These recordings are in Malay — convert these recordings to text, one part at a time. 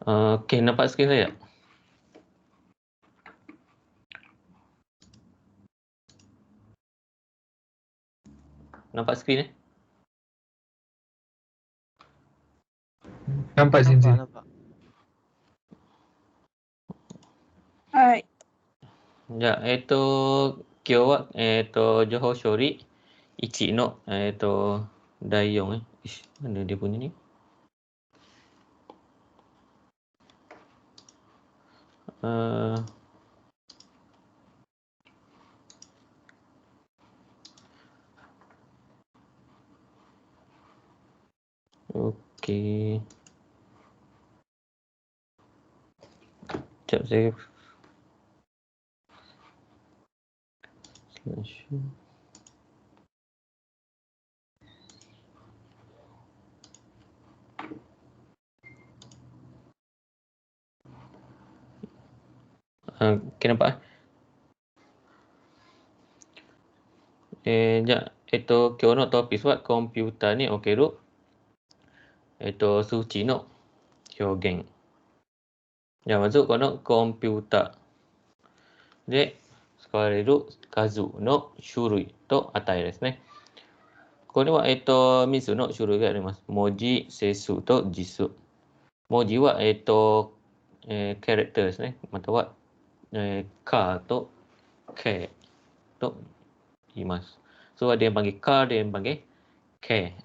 Okey, nampak skrin saya? Nampak skrin Nampak Sensei. Nampak. Hai. Ya, kyo wa Johor Shori Ichi no Daiyong Ish, mana dia punya ni? Okey. Sekejap saya slideshow. Okey, nampak? Ya, kyo no topis wa komputer ni okeru. Suchi no hyogen. Ya, maksud kono komputer. De, skareru kazu no shurui to atai desu ne. Kore wa misu no shurui ga arimasu. Moji, seisu to jisu. Moji wa character desu ne. Mata wa ka to ke to imasu. So ada yang panggil ka, ada yang panggil ke.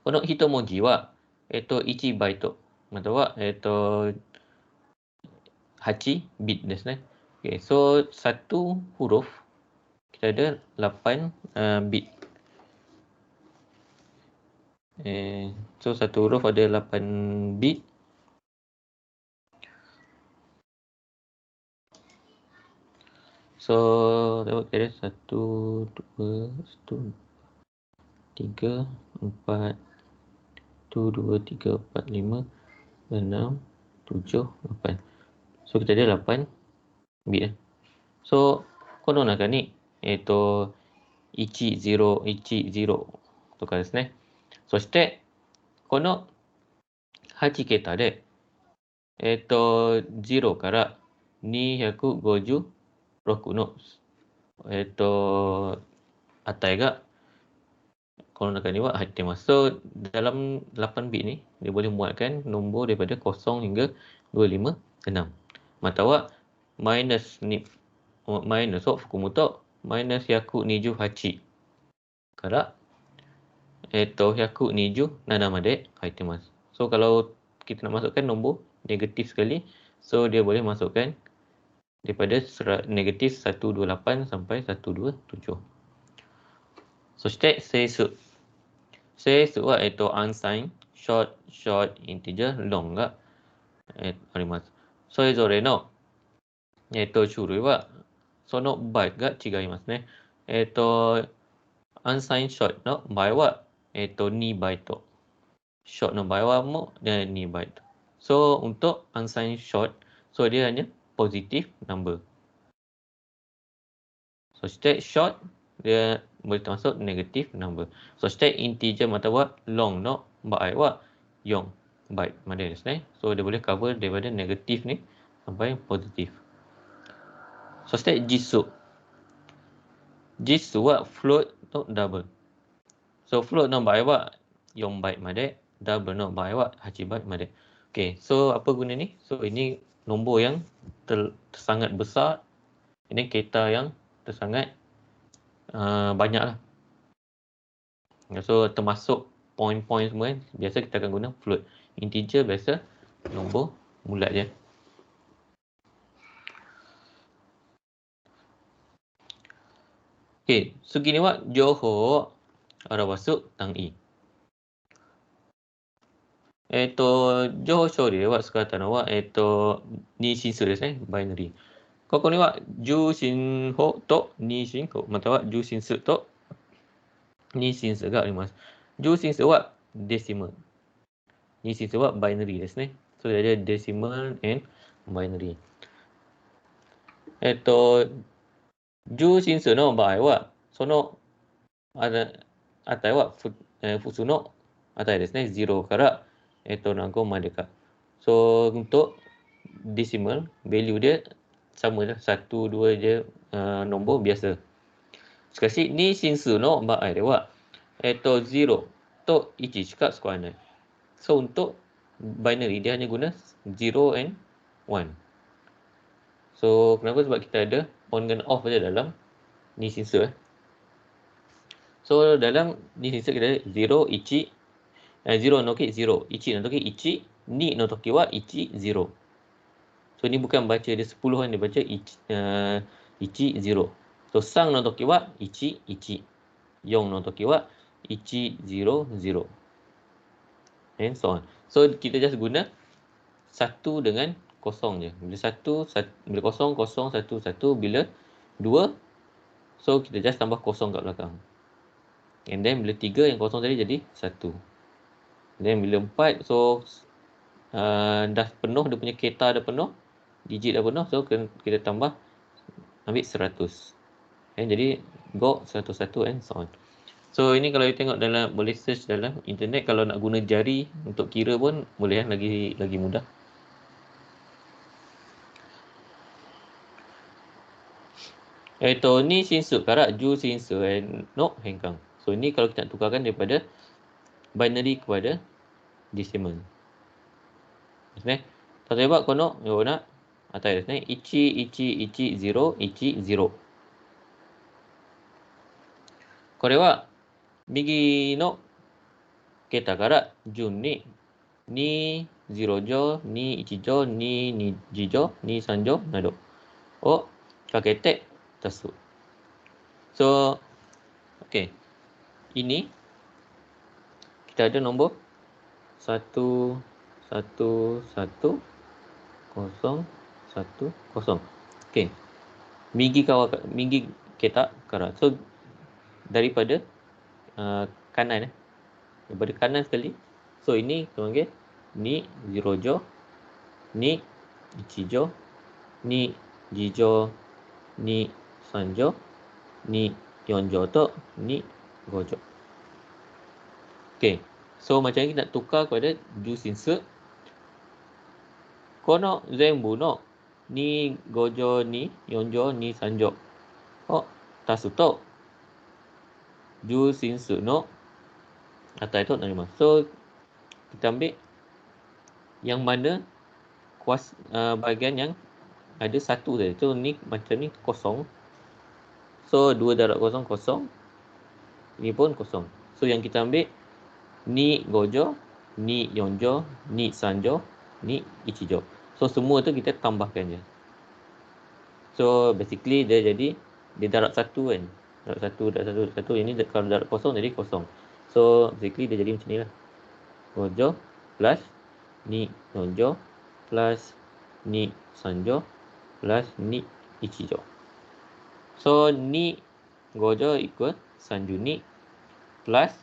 Kono hitomoji wa ichi baito. Mata wa 8 bit desu ne. Okay, so satu huruf kita ada 8 bit. So satu huruf ada 8 bit. So tengok kita ada 1 2 3 4 2 3 4 5 6 7 8. So kita ada 8 bit. So kono naka ni 10 とかですね。そしてこの8桁で0から256の値がこの中には入っています。So, dalam 8 bit ni, dia boleh muatkan nombor daripada 0 hingga 256. Mata wa minusを含むとマイナス128から127まで入ってます。So, kalau kita nak masukkan nombor negatif sekali, so dia boleh masukkan daripada negatif 128 sampai 127. そして整数。整数はunsigned, short, integer, long があります。それぞれの種類はそのバイトが違いますね。unsigned short の場合は2バイト。short の場合はもう2バイト。So, untuk unsigned short, so dia hanya positive number. そして short, dia boleh termasuk negative number. そして integer または long の場合は4バイトまでですね。So, dia boleh cover daripada negative ni sampai positive. そして実数。実数は float と double. So, float の場合は4バイトまで、double の場合は8バイトまで。Okay, so apa guna ni? So, ini nombor yang sangat besar. Ini kereta yang sangat banyak lah. So, termasuk point-point semua kan. Biasa kita akan guna float. Integer biasa nombor bulat je. Okay, segini wa Johor arawasu tangi. Johor Shori wa sukata no wa ni shinsu desu ne, binary. ここには重心法と二進法または重心数と二進数があります。重心数はデシマル。二進数はバイナリーですね。それでデシマル and バイナリー。重心数の場合は、その値は普通の値ですね。0から、何個までか。So, untuk decimal, value dia sama lah. 1, 2 je nombor biasa. しかし、2進数の場合では、0と1しか使わない。So, untuk binary, dia hanya guna 0 and 1. So, kenapa? Sebab kita ada on dan off saja dalam ni sinsa. So, dalam ni sinsa kita ada 0, 1, 0 no ki 0, 1 no toki 1, 2 no toki wa 1, 0. So, ni bukan baca dia 10 kan, dia baca 1, 0. So, sang no toki wa 1, 1. Yong no toki wa 1, 0, 0. And so on. So, kita just guna 1 dengan kosong je. Bila 1, bila kosong, kosong, 1, 1. Bila 2, so kita just tambah kosong kat belakang. And then bila 3 yang kosong tadi jadi 1. Then bila 4, so dah penuh, dia punya keta dah penuh, digit dah penuh, so kita tambah, ambil 100. And jadi go 101 and so on. So ini kalau you tengok dalam, boleh search dalam internet, kalau nak guna jari untuk kira pun boleh, lagi mudah. Ni sinsu karak ju sinsu no hengkang. So ini kalau kita nak tukarkan daripada binary kepada decimal. Okey.例えばこのような値ですね。1110、10。これは右の桁から順に2、0乗、2、1乗、2、2乗、2、3乗などをかけて足す。So, okay. Ini kita ada nombor 1, 1, 1, 0, 1, 0. Okay. Migi kita karat. So, daripada kanan. Daripada kanan sekali. So, ini kita panggil ni 0 jo, ni 1 jo, ni 2 jo, ni 3 jo, ni 4 jo atau ni 5 jo. Okay. So, macam ni kita nak tukar kepada ju sinsa. Kono zenbu no ni 5 jo, ni 4 jo, ni 3 jo. Oh, tasu to ju sinsa no atai to narimasu. So, kita ambil yang mana bahagian yang ada 1 tadi. So, ni macam ni kosong. So, 2 darab kosong, kosong. Ini pun kosong. So, yang kita ambil ni 5 jo, ni 4 jo, ni 3 jo, ni 1 jo. So, semua tu kita tambahkan je. So, basically dia jadi, dia darab 1 kan. Darab 1, darab 1, darab 1. Ini kalau darab kosong jadi kosong. So, basically dia jadi macam ni lah. 5 jo plus ni 4 jo plus ni 3 jo plus ni 1 jo. So, ni 5 jo equal 3 jo ni plus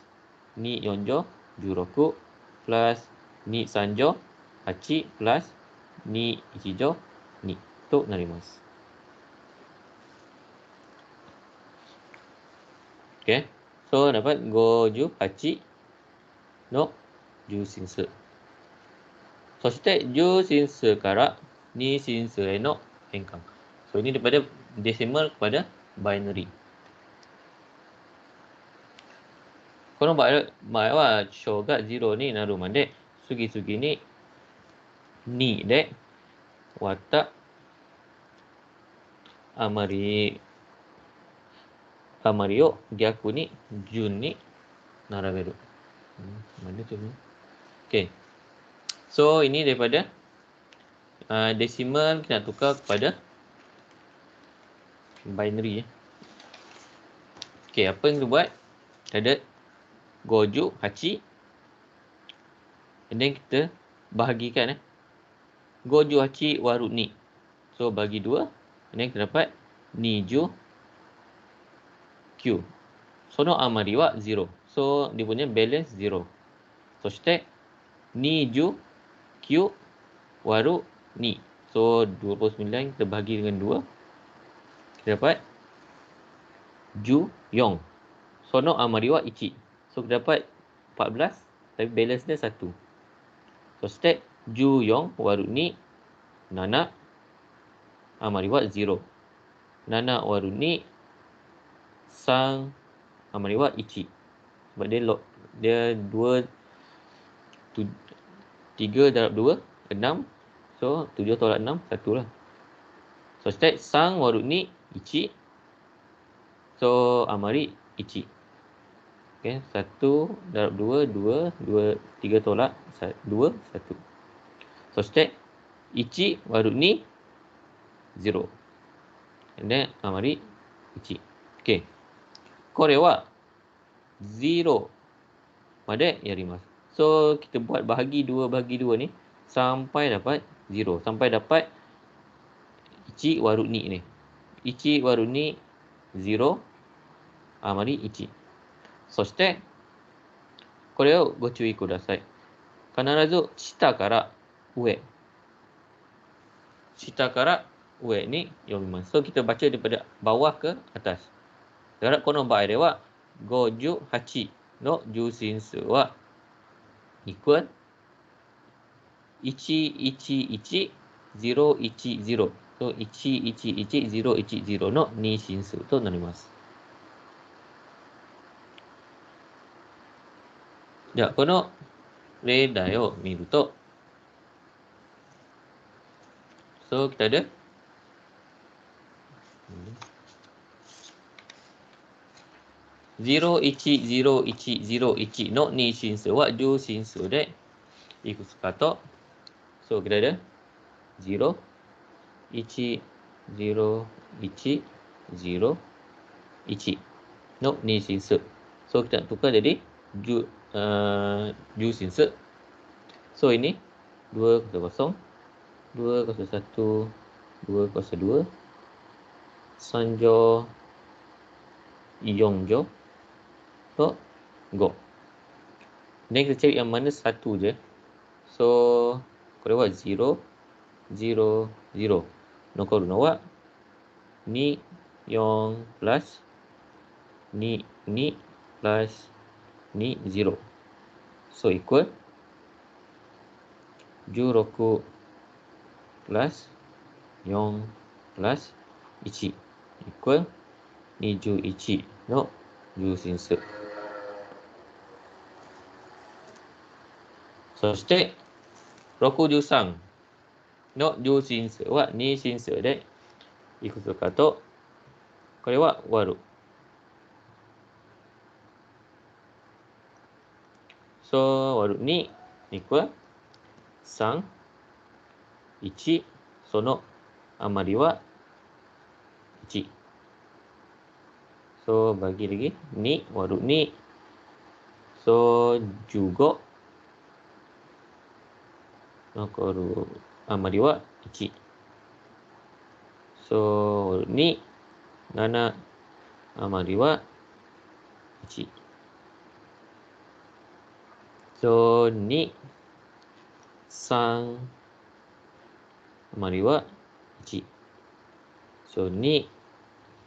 ni 4 jo 16 plus ni 3 jo 8 plus ni 1 jo ni to narimasu. Okay. So, dapat 5 ju 8 no ju sinsa. So, kita ju sinsa karak ni sinsa no hengkang. So, ini daripada decimal kepada binary. Kono bae wa shoga 0 ni naru mande sugi-sugi ni de wata amari o gyaku ni jun ni naraberu. Mana tu ni? Okay. So, ini daripada decimal kita nak tukar kepada binary. Okay, apa yang kita buat? Kita ada goju, hachi. And then kita bahagikan. Goju, hachi, waru, ni. So, bagi 2. And then kita dapat ni ju q. So, no amari wa 0. So, dia punya balance 0. So, shite ni ju q waru ni. So, 29 kita bahagi dengan 2. Kita dapat ju yong. So, no amari wa 1. So kita dapat 14 tapi balance dia 1. So state Ju Yong Waruk Ni Nana Amariwat 0. Nana Waruk Ni Sang Amariwat Ichi. Sebab dia 2 3 darab 2 6. So 7 tolak 6 1 lah. So state Sang Waruk Ni Ichi. So Amari Ichi. Okay, 1 darab 2 2 3 tolak 2 1. So state Ichi Waruk Ni 0. And then Amari Ichi. Okay. Kore wa 0 made yarimasu. So kita buat bahagi 2 ni sampai dapat 0. Sampai dapat Ichi Waruk Ni ni. Ichi Waruk Ni 0 Amari Ichi. そしてこれをご注意ください。必ず下から上に読みます。So kita baca daripada bawah ke atas. だからこの場合では58の重心数は equal 111010 So 111010の二進数となります。じゃあこの例題を見ると、So kita ada0, 1, 0, 1, 0, 1の二進数は重心数でいくつかと、So kita ada 0, 1, 0, 1, 0, 1の二進数。So kita tukar jadi重心数。So ini 201, 201, 202, 3乗、4乗と5。Dan kita cari yang mana satu je. So, これは0、0、0。残るのは2、4プラス2、2プラス2、0。So, equal 16プラス4プラス1 equal 21の重心数。そして63の重心数は二進数でいくつかと、これは割る。So 割る2 equal 3、1、その余りは1。So bagi lagi 2 割る2。So 15 残る余りは1。So 2、7余りは1。So 2、3余りは1。So 2、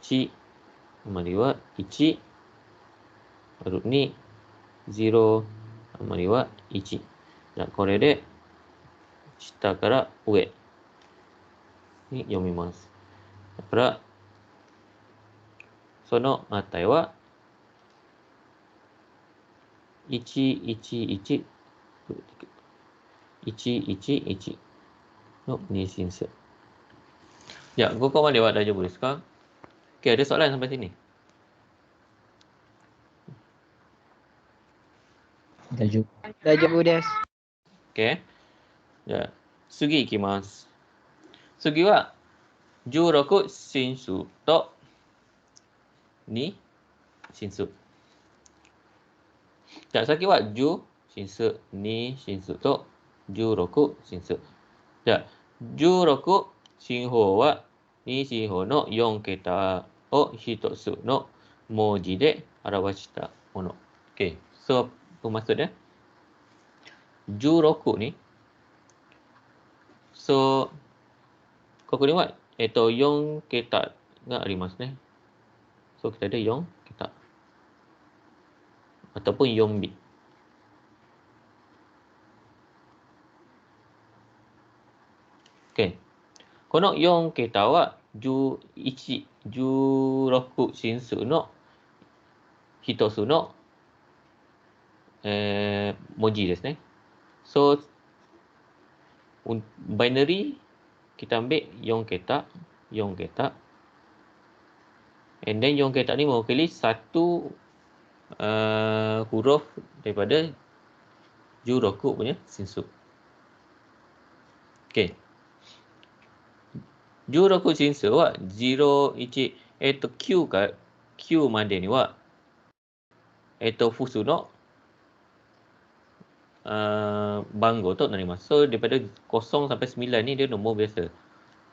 1余りは1。割る2、0余りは1。じゃあこれで下から上に読みます。だから、その値は111の二進数。じゃあ、ここまでは大丈夫ですか? Oke, ada soalan sampai sini? 大丈夫です。Oke. じゃあ、次いきます。次は、16進数と2進数。じゃあ、先は10進数、2進数と16進数。じゃあ、16進法は2進法の4桁を1つの文字で表したもの。Oke, so maksudnya 16に、so ここには4桁がありますね。So kita ada 4桁。ataupun Yongbit. Okey. Kono Yong kita wa Ju Ichi Ju Roku Shinsu no Hitosu no Moji desu ne. So binary kita ambil Yong kita, and then Yong kita ni mewakili satu huruf daripada Juroku punya Shinsu. Okey. Juroku Shinsu wa 0 1 Q ka Q made ni wa fusu no bango to narimasu. So daripada 0 sampai 9 ni dia nombor biasa.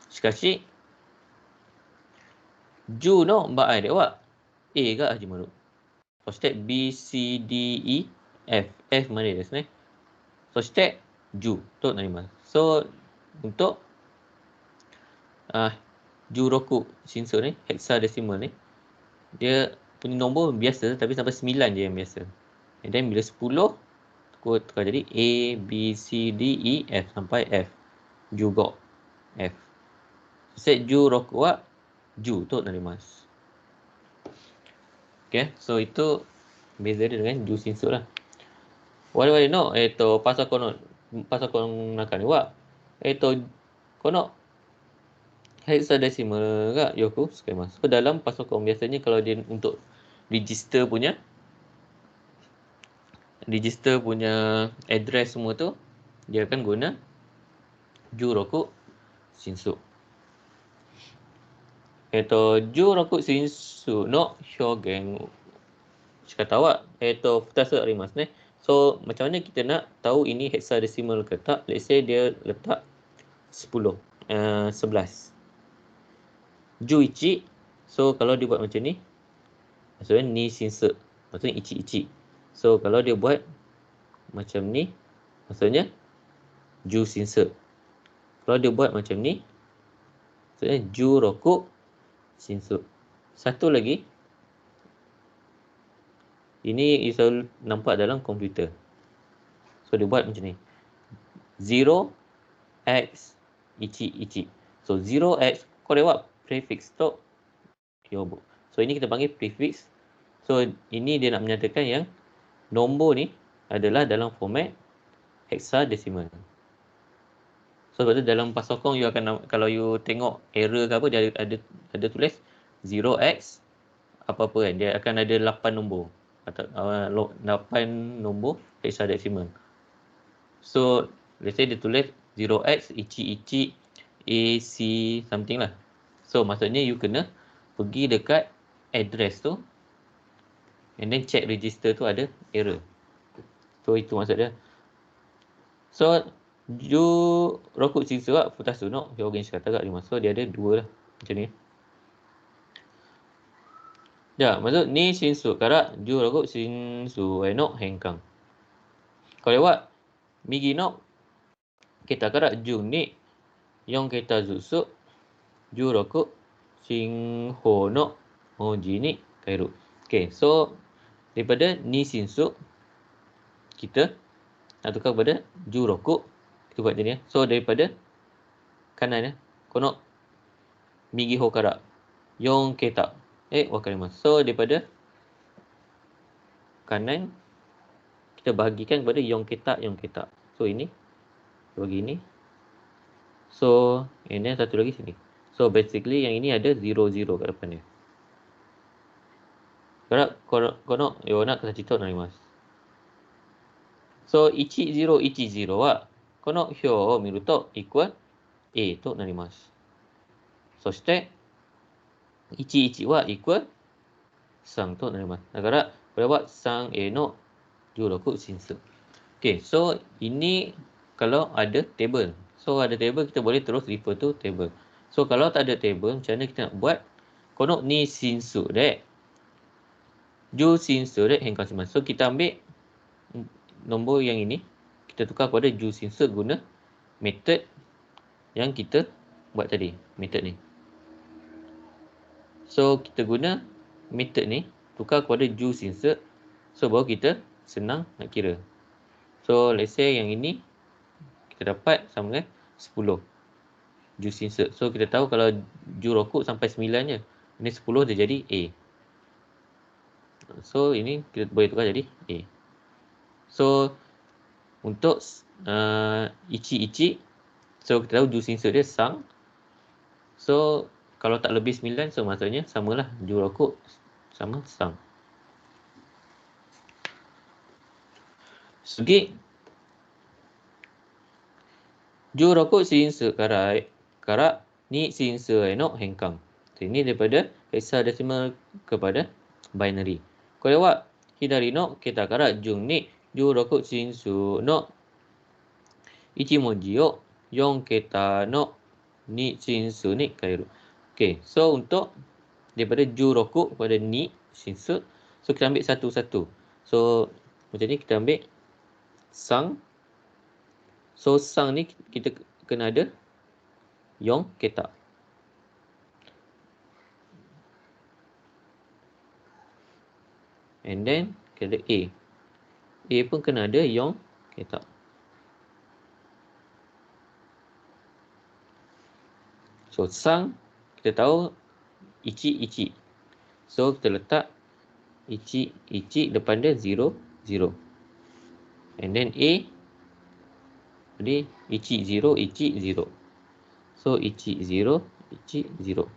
Shikashi Ju no baai de wa A ga hajimaru. So step B C D E F までですね。そして10となります。So untuk 16 Shinsu ni, hexadecimal ni, dia punya nombor biasa tapi sampai 9 je yang biasa. And then bila 10 tukar jadi A, B, C, D, E, F sampai F. Juga F. Set Juroku wa Ju to narimasu. Okay, so itu beza dia dengan Ju Shinsu lah. Wari no, pasako no naka ni wa, kono hexadecimal ga yoku sukaimasu. So dalam pasako biasanya kalau dia untuk register punya address semua tu, dia akan guna Juroku Shinsu. Juroku Shinsu no hyogen shikata wa futasu arimasu ne. So macam mana kita nak tahu ini hexadecimal ke tak? Let's say dia letak 11. Juichi. So kalau dia buat macam ni, maksudnya ni Shinsu, maksudnya ichi. So kalau dia buat macam ni, maksudnya Ju Shinsu. Kalau dia buat macam ni, maksudnya Juroku Shinsu. Satu lagi, ini selalu nampak dalam komputer. So dia buat macam ni. 0x ichi. So 0x kore wa prefix to hyobu. So ini kita panggil prefix. So ini dia nak menyatakan yang nombor ni adalah dalam format hexadecimal. So sebab tu dalam pasokong you akan, kalau you tengok error ke apa, dia ada tulis 0x apa-apa kan. Dia akan ada 8 nombor. Atau 8 nombor hexadecimal. So let's say dia tulis 0x ichi AC something lah. So maksudnya you kena pergi dekat address tu and then check register tu ada error. So itu maksud dia. So Juroku Shinsu wa futasu no hyogen shikata ga arimasu. So dia ada dua lah macam ni. Ya, maksud ni Shinsu kara Juroku Shinsu no henkan. Kore wa migi no kita kara Jun ni 4 桁ずつ Juroku Shinho no Moji ni kairu. Okay, so daripada ni Shinsu kita nak tukar kepada Juroku. Kita buat jadi. So daripada kanan ya, kono migi ho kara 4 桁 wakarimasu. So daripada kanan kita bahagikan kepada 4 桁. So ini bagi ini. So ini satu lagi sini. So basically yang ini ada 00 kat depan dia. Kono yo nak kata narimasu. So 1010 wa kono hyo o miru to equal A to narimasu. そして11は equal 3となります。だからこれは 3A の16 Shinsu. Okay, so ini kalau ada table. So ada table kita boleh terus refer to table. So kalau tak ada table, macam mana kita nak buat? Kono ni Shinsu de Ju Shinsu de henkan shimasu. So kita ambil nombor yang ini, kita tukar kepada Ju Shinsu guna method yang kita buat tadi, method ni. So kita guna method ni tukar kepada Ju Shinsu. So baru kita senang nak kira. So let's say yang ini kita dapat sama dengan 10 juice insert. So kita tahu kalau ju rokok sampai 9 je. Ini 10 dia jadi A. So ini kita boleh tukar jadi A. So untuk ichi-ichi, so kita tahu juice insert dia sang. So kalau tak lebih 9, so maksudnya samalah ju rokok sama sang. Segi ju rokok insert karak ni insert enok hengkang. So, ini daripada hexadecimal kepada binary. Ko lewat hidari no kita karak jung ni ju rokok insert no ichimoji yo yon kita no ni insert ni kairu. Okay, so untuk daripada ju rokok kepada ni insert, so kita ambil satu-satu. So macam ni kita ambil sang. So sang ni kita kena ada yong ketak. And then kita ada A. A pun kena ada yong ketak. So sang kita tahu ichi-ichi. So kita letak ichi-ichi depan dia 0, 0. And then A, jadi ichi 0, ichi 0. So ichi 0, ichi 0.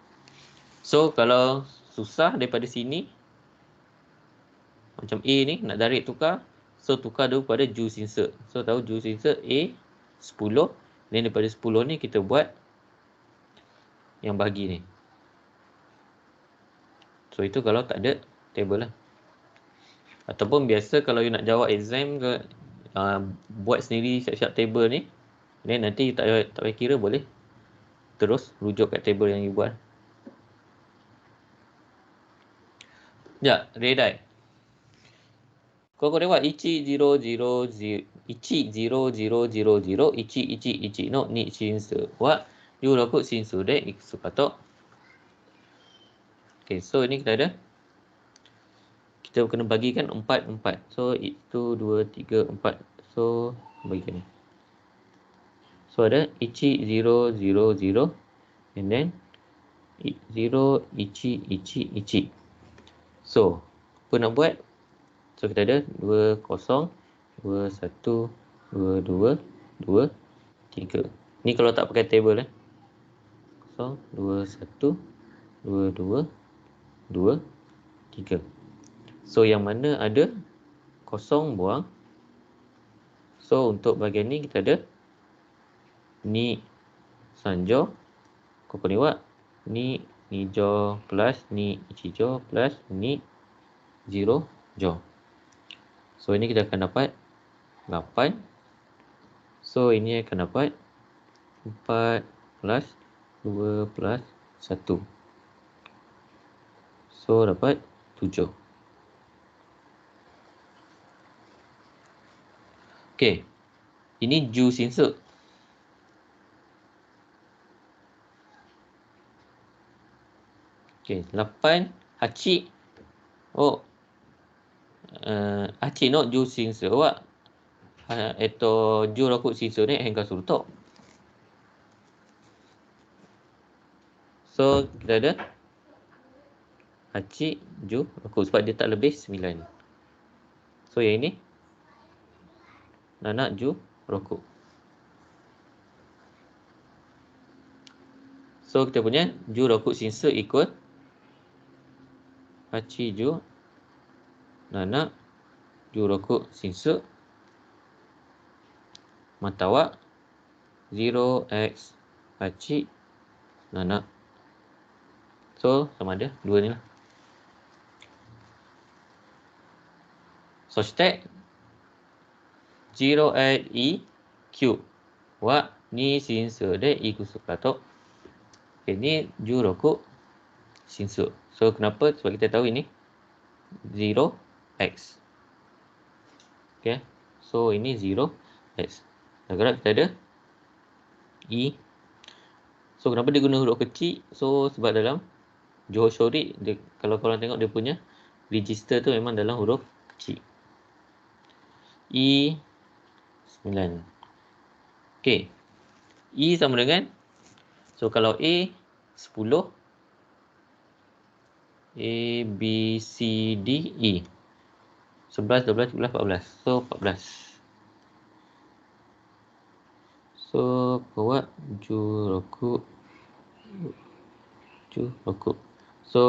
So kalau susah daripada sini, macam A ni nak direct tukar, so tukar dulu pada juice insert. So tahu juice insert A 10, dan daripada 10 ni kita buat yang bahagi ni. So itu kalau tak ada table lah. Ataupun biasa kalau you nak jawab exam ke, buat sendiri siap-siap table ni, then nanti tak payah kira, boleh terus rujuk kat table yang you buat. Ya, redai. Kau lewat ichi 0, 0, 0, ichi 0, 0, 0, 0, ichi, ichi, ichi no ni shinsu wa yu roku shinsu de ikusu kato. Okay, so ini kita ada, kita kena bagikan 4, 4. So itu 2, 3, 4. So bagikan ni. So ada ichi 0, 0, 0, and then 0, ichi, ichi, ichi. So apa nak buat? So kita ada 2, 0, 2, 1, 2, 2, 2, 3. Ni kalau tak pakai table 0, 2, 1, 2, 2, 2, 3. So yang mana ada 0 buang. So untuk bahagian ni kita ada ni sanjo koko niwa ni nijo plus ni ichijo plus ni 0 jo. So ini kita akan dapat 8. So ini akan dapat 4 plus 2 plus 1. So dapat 7. Okey. Ini juice insert. Okey, 8 hachi. Oh. Hachi no juice insert wa ju roku shinsu ne henka suru to. So kita ada hachi ju roku sebab dia tak lebih 9. So yang ini nana ju roku. So kita punya ju roku shinsu ikut hachi ju nana ju roku shinsu matawa 0x hachi nana. So sama ada dua ni lah. So shite 0e q wa ni shinsu de ikusu kato. Ini ju roku shinsu. So kenapa? Sebab kita tahu ini 0x. Okay. So ini 0x. Sekarang kita ada e. So kenapa dia guna huruf kecil? So sebab dalam Johor Shorei, kalau korang tengok dia punya register tu memang dalam huruf kecil. E 9. Okey. E sama dengan, so kalau A 10, A, B, C, D, E. 11, 12, 13, 14. So 14. So buat Juroku. So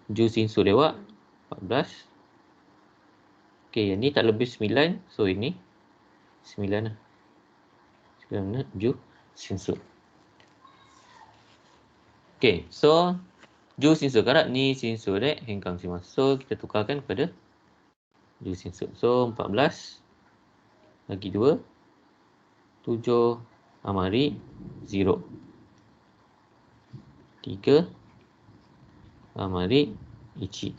Jusinsu dewa 14. Okey, yang ni tak lebih 9. So ini 9 lah. 9 Jusinsu. Okey, so Jusinsu karat ni Shinsu de hengkang shimasu. So kita tukarkan kepada Jusinsu. So 14 bagi 2, 7 amari 0. 3 amari 1.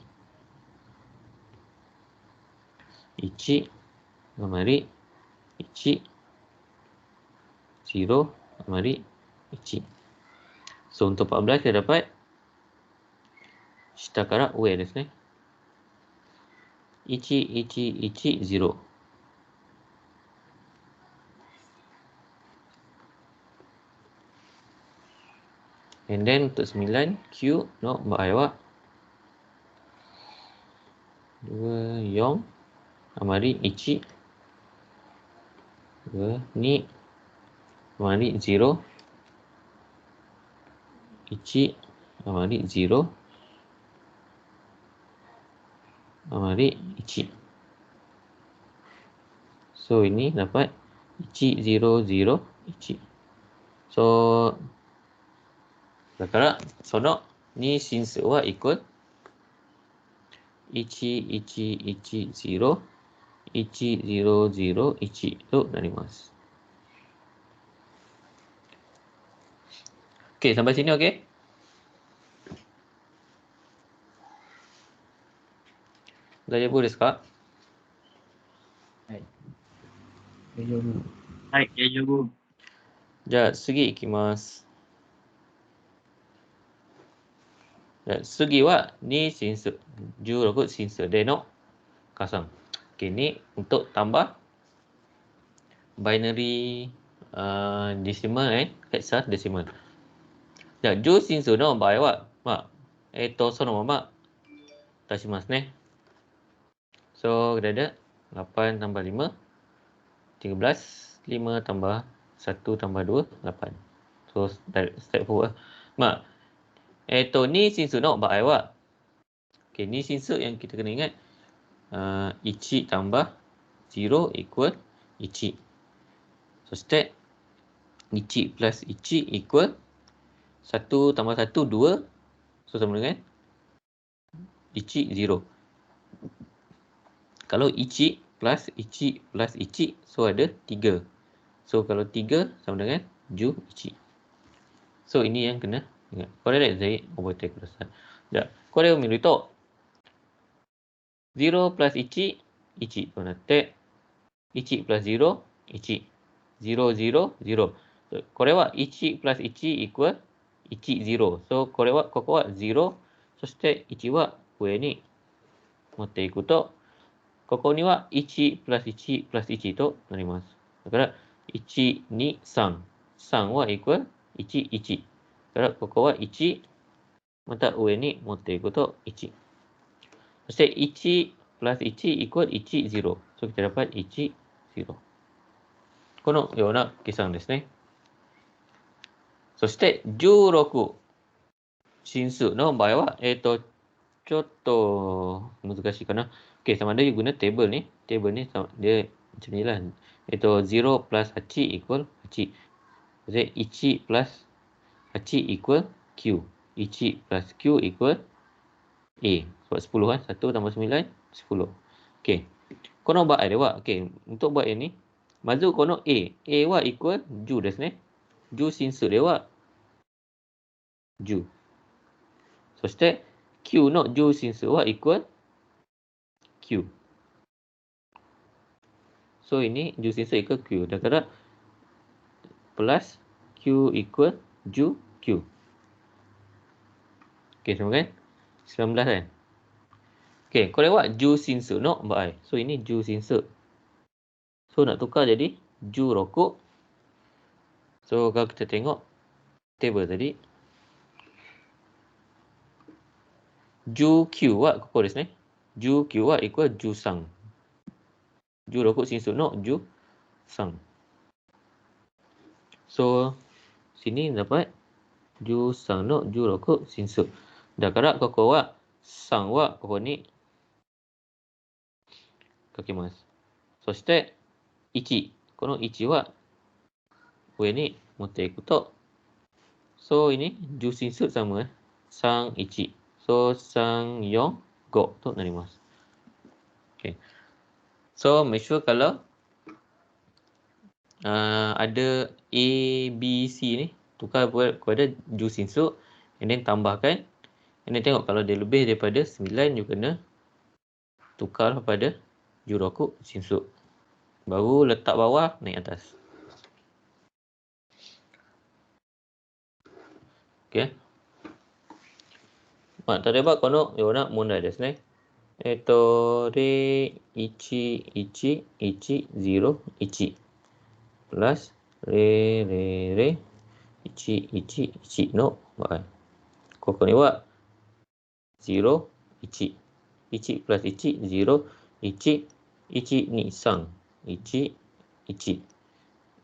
1 amari 1. 0 amari 1. So untuk 14 kita dapat shita kara ue desu ne. 1 1 1 0. And then untuk 9 Q no baai wa 2 4 amari 1. 2 ni amari 0. 1 amari 0. Amari 1. So ini dapat 1 0 0 1. So dakara sono ni shinsu wa equal 1 1 1 0 1 0 0 1 となります。Okey, sampai sini okey? Dajabu desu ka? はい。大丈夫。はい、大丈夫。じゃあ次いきます。次は2進数、16進数での加算。Kini untuk tambah binary decimal hexadecimal. じゃあ10進数の場合は、そのまま出しますね。So, kita ada 8 tambah 5, 13, 5 tambah 1 tambah 2, 8. So, step forward. 2進数の場合は、2進数yang kita kena ingat, 1 tambah 0 equal 1. そして、1 plus 1 equal 1 tambah 1, 2. So, sama dengan 1, 0. Kalau 1 plus 1 plus 1, so ada 3. So, kalau 3 sama dengan 1. So, ini yang kena ingat. これでぜひ覚えてください。じゃあ、これを見ると、0 plus 1、1となって、1 plus 0、1。0、0、0。これは1 plus 1 equal 1、0。So、ここは0。そして、1は上に持っていくと、ここには1 plus 1 plus 1となります。だから、1、2、3。3は equal 1、1。だから、ここは1、また上に持っていくと1。そして、1 plus 1 equal 1、0。So、kita dapat 1、0。このような計算ですね。そして、16進数の場合は、ちょっと難しいかな。Okey, sama ada you guna table ni. Table ni dia macam ni lah. 0 plus 8 equal 8. Jadi 1 plus 8 equal Q. 1 plus Q equal A. Sebab 10 kan. 1 tambah 9, 10. Okey. Kono buat ada wa. Okey, untuk buat yang ni, mazu kono A. A wa equal Ju desu ne. Ju shinsu de wa Ju. そして Q の重心数は equal Q。So, ini 重心数 equal Q. だから、plus Q equal Ju Q. Okay, sama kan? 19 kan? Okay, これは重心数の場合。So, ini 重心数。So nak tukar jadi ju rokok. So kalau kita tengok table tadi, ju Q wa koko desu ne. Ju Q wa equal ju sang. Ju rokok shinsu no ju sang. So sini dapat ju sang no ju rokok shinsu. Dakara koko wa sang wa koko ni kakimasu. そして1、この1は上に持っていくと、so ini ju shinsu sama 3、1。So 3、4、5 となります。Okay. So make sure kalau ada A, B, C ni, tukar kepada ju shinsu, and then tambahkan, and then tengok kalau dia lebih daripada 9, you kena tukar pada ju rokok shinsu. Baru letak bawah, naik atas. Okay. まあ、例えばこのような問題ですね。01101プラス000111の場合。ここには0、1、1プラス1、0、1、1、2、3、1、1、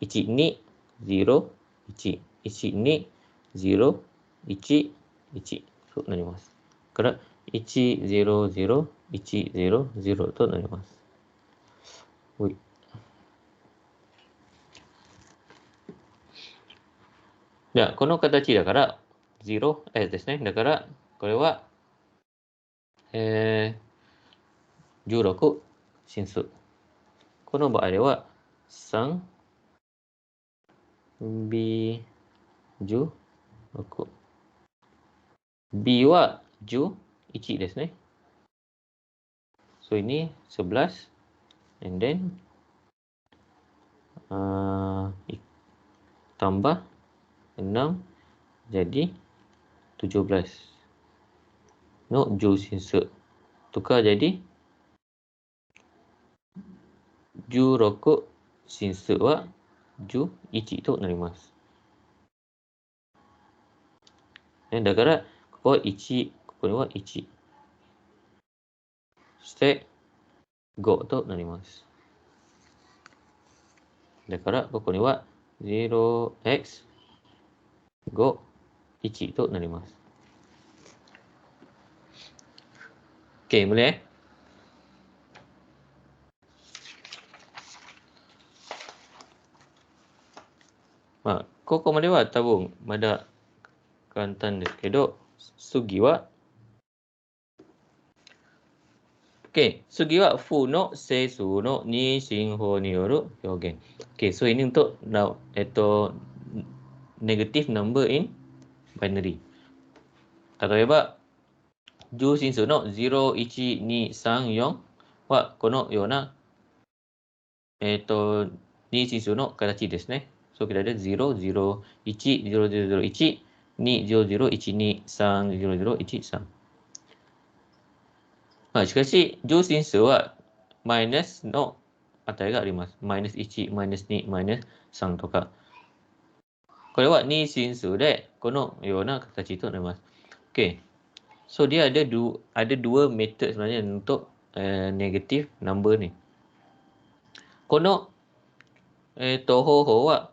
1、2、0、1、1、2、0、1、1となります。から、100、100となります。ほい。じゃあ、この形だから、0S ですね。だから、これは、16進数。この場合では、3、B、16。B は11ですね。So ini 11 and then tambah 6 jadi 17. No ju shinsu. Tukar jadi ju rokok shinsu wa ju 1となります。だから、ここは1、ここには1。そして、5となります。だから、ここには 0x、5、1となります。OK, boleh? Ma, ここまでは多分まだ簡単ですけど、次は、OK、次は負の整数の二進法による表現。OK、so ini untuk negative number in binary。例えば、ju進数の0、1、2、3、4はこのような二進数の形ですね。So kita ada 0, 0, 1, 0, 0, 0, 1, 2, 0, 0, 1, 2, 3, 0, 0, 1, 3。しかし、ju進数はマイナスの値があります。マイナス1、マイナス2、マイナス3とか。これは二進数でこのような形となります。Okay. So dia ada dua method sebenarnya untuk negative number ni. この方法は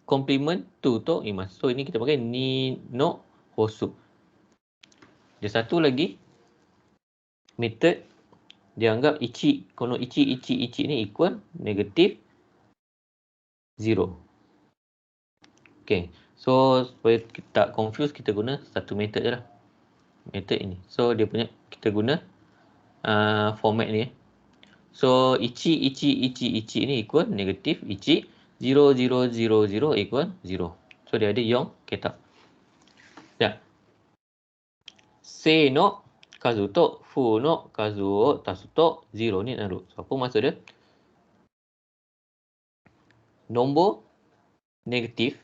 complement to と言います。So ini kita pakai ni no hosu. Ada satu lagi method dia anggap 1, この1、1、1 ni equal negative 0. Okay. So supaya tak confuse, kita guna satu method je lah. Method ini. So dia punya kita guna format ni. So 1, 1, 1, 1 ni equal negative 1. 0, 0, 0, 0 equal 0. So dia ada 4 ketak. Ya. Se no kazu to fu no kazu o tasu to 0 ni naru. So apa maksud dia? Nombor negatif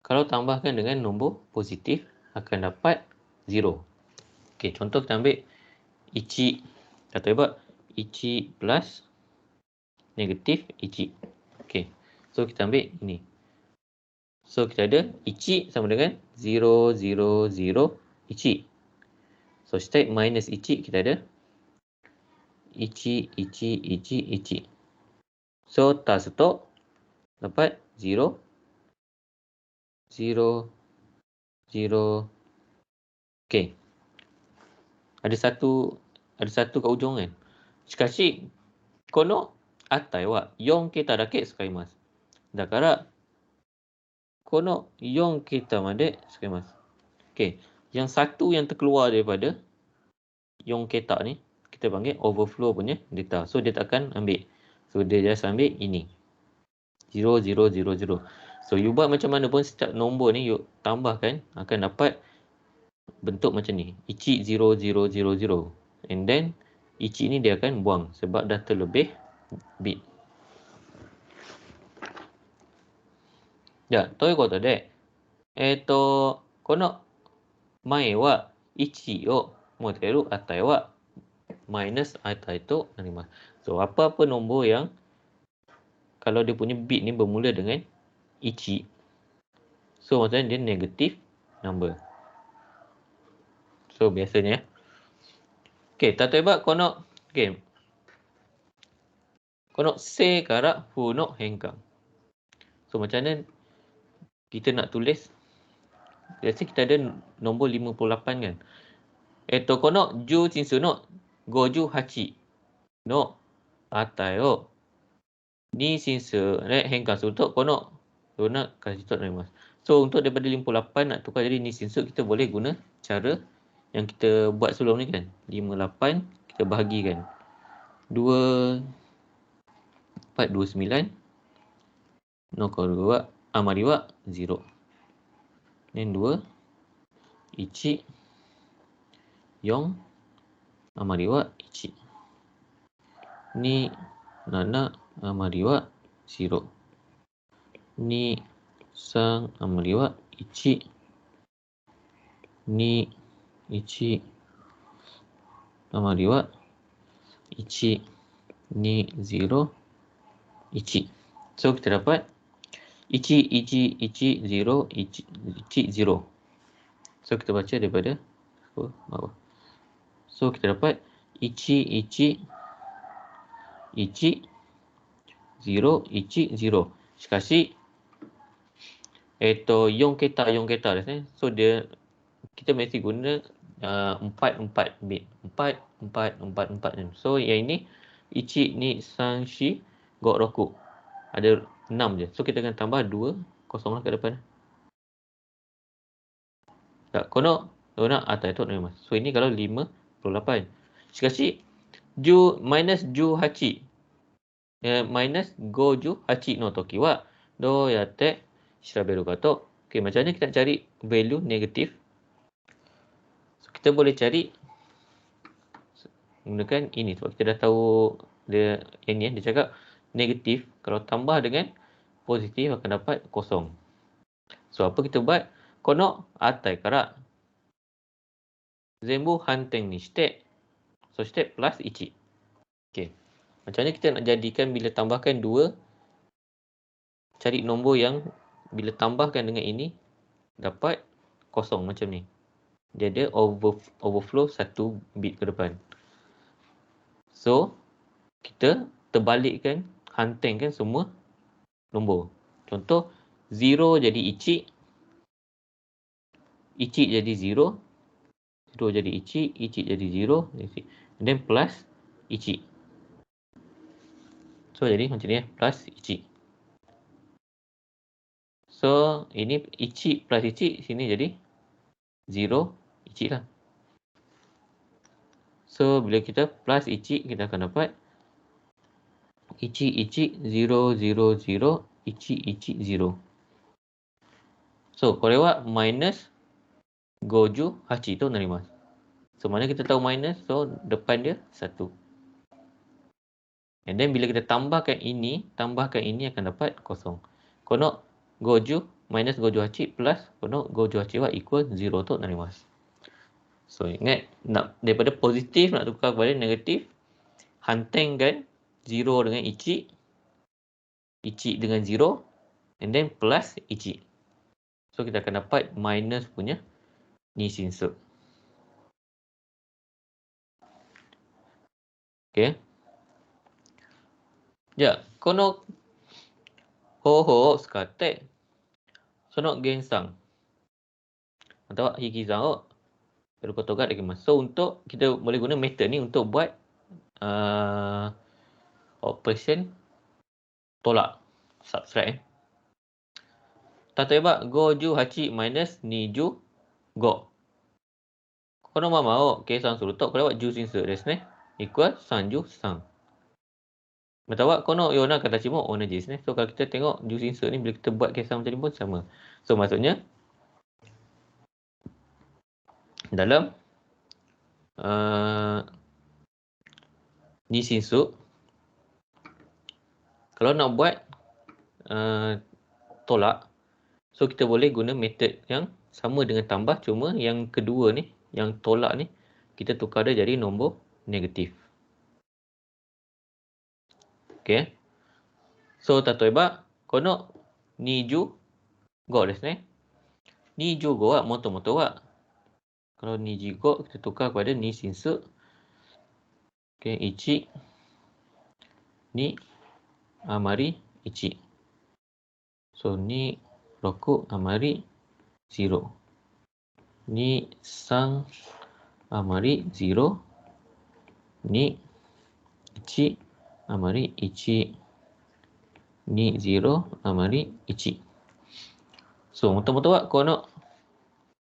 kalau tambahkan dengan nombor positif akan dapat 0. Okey, contoh kita ambil 1. Kata hebat 1 plus negatif ichi. Okey. So kita ambil ini. So kita ada ichi sama dengan 0, 0, 0, ichi. So state minus ichi kita ada ichi, ichi, ichi, ichi. So tak setok dapat 0, 0, 0. Okey. Ada satu kat ujung kan. Shikashi kono atai wa 4桁だけ使います。だからこの4桁まで使います。Okey. Yang satu yang terkeluar daripada 4 桁ni kita panggil overflow punya data. So dia tak akan ambil. So dia just ambil ini. 0, 0, 0, 0. So you buat macam mana pun setiap nombor ni you tambahkan akan dapat bentuk macam ni. Ichi 0, 0, 0, 0. And then ichi ni dia akan buang sebab dah terlebih bit. じゃあ、ということで、この前は1を持てる値はマイナス値となります。So, apa-apa nombor yang kalau dia punya bit ni bermula dengan 1, so maksudnya dia negatif number. So, biasanya. Okay, 例えばこの、okay, この正から負の変換。So, macam mana kita nak tulis? Biasa kita ada nombor 58 kan. この10進数の58の値を2進数で変換するとこのような感じとなります。So, untuk daripada 58 nak tukar jadi 2 進数, kita boleh guna cara yang kita buat sebelum ni kan. 58 kita bahagikan 2, 4, 29 残るは余りは0. Dan 2 1 4 余りは1 2 7余りは0 2 3余りは1 2 1余りは1 2 0 1. So kita dapat 1 1 1 0 1 1 0. So kita baca daripada bawah. So kita dapat 1 1 1 0 1 0. しかし4桁ですね。So dia kita mesti guna 4 bit. 4 4 4 4. So yang ini 1 2 3 4 5 6. Ada 6 je. So kita akan tambah 2 kosong lah kat depan. Tak, kono nak atas tu nama. So ini kalau 58. しかし10 minus 18 minus 58の時はどうやって調べるかと。Okay, macam mana kita nak cari value negatif? So, kita boleh cari menggunakan ini sebab kita dah tahu dia ini dia cakap negatif kalau tambah dengan positif akan dapat kosong. So apa kita buat? Kono atai kara zenbu hanteng ni shite, so shite plus 1. Okey. Macam mana kita nak jadikan bila tambahkan 2, cari nombor yang bila tambahkan dengan ini dapat kosong macam ni. Dia ada overflow 1 bit ke depan. So kita terbalikkan, hantengkan semua nombor. Contoh 0 jadi ichi, ichi jadi 0, 0 jadi ichi, ichi jadi 0, and then plus ichi. So jadi macam ni plus ichi. So ini ichi plus ichi, sini jadi 0 ichi lah. So bila kita plus ichi, kita akan dapat ichi ichi 0 0 0 ichi ichi 0. So これは minus 58となります。So mana kita tahu minus, so depan dia 1. And then bila kita tambahkan ini akan dapat kosong. Kono 50 minus 58 plus kono 58 は equal 0 となります。So ingat, nak daripada positif nak tukar kepada negatif, hantengkan 0 dengan ichi, ichi dengan 0 and then plus ichi. So kita akan dapat minus punya ni shinsu. Okay. Ya, kono ho skate. Sono gensang. Atau hikizan o berupa togat dekimasu. So untuk kita boleh guna method ni untuk buat operation tolak, subtract. Tateba goju hachi minus niju go. Kono mama o keisan suru to kore wa ju shinsu desu ne. Equal 33. Betul tak? Kono yona katachi mo onaji desu ne. So kalau kita tengok ju shinsu ni bila kita buat keisan macam ni pun sama. So maksudnya dalam ni shinsu kalau nak buat tolak, so kita boleh guna method yang sama dengan tambah, cuma yang kedua ni, yang tolak ni kita tukar dia jadi nombor negatif. Okay. So tatoeba kono niju go desu ne. Niju go wa moto-moto wa kalau niju go kita tukar kepada ni shinsu. Okay, ichi ni amari ichi. So ni roku amari 0. Ni sang amari 0. Ni ichi amari ichi. Ni 0 amari ichi. So moto-moto wa kono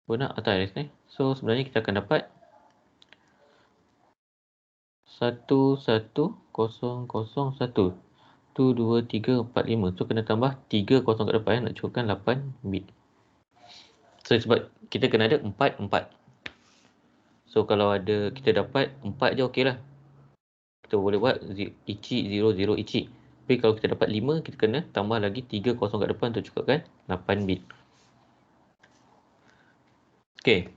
guna atai desu ne. So sebenarnya kita akan dapat 110001. 1, 2, 3, 4, 5. So kena tambah 3 kosong kat depan nak cukupkan 8 bit. So sebab kita kena ada 4, 4. So kalau ada kita dapat 4 je okey lah. Kita boleh buat ichi 0, 0 ichi. Tapi kalau kita dapat 5, kita kena tambah lagi 3 kosong kat depan untuk cukupkan 8 bit. Okay.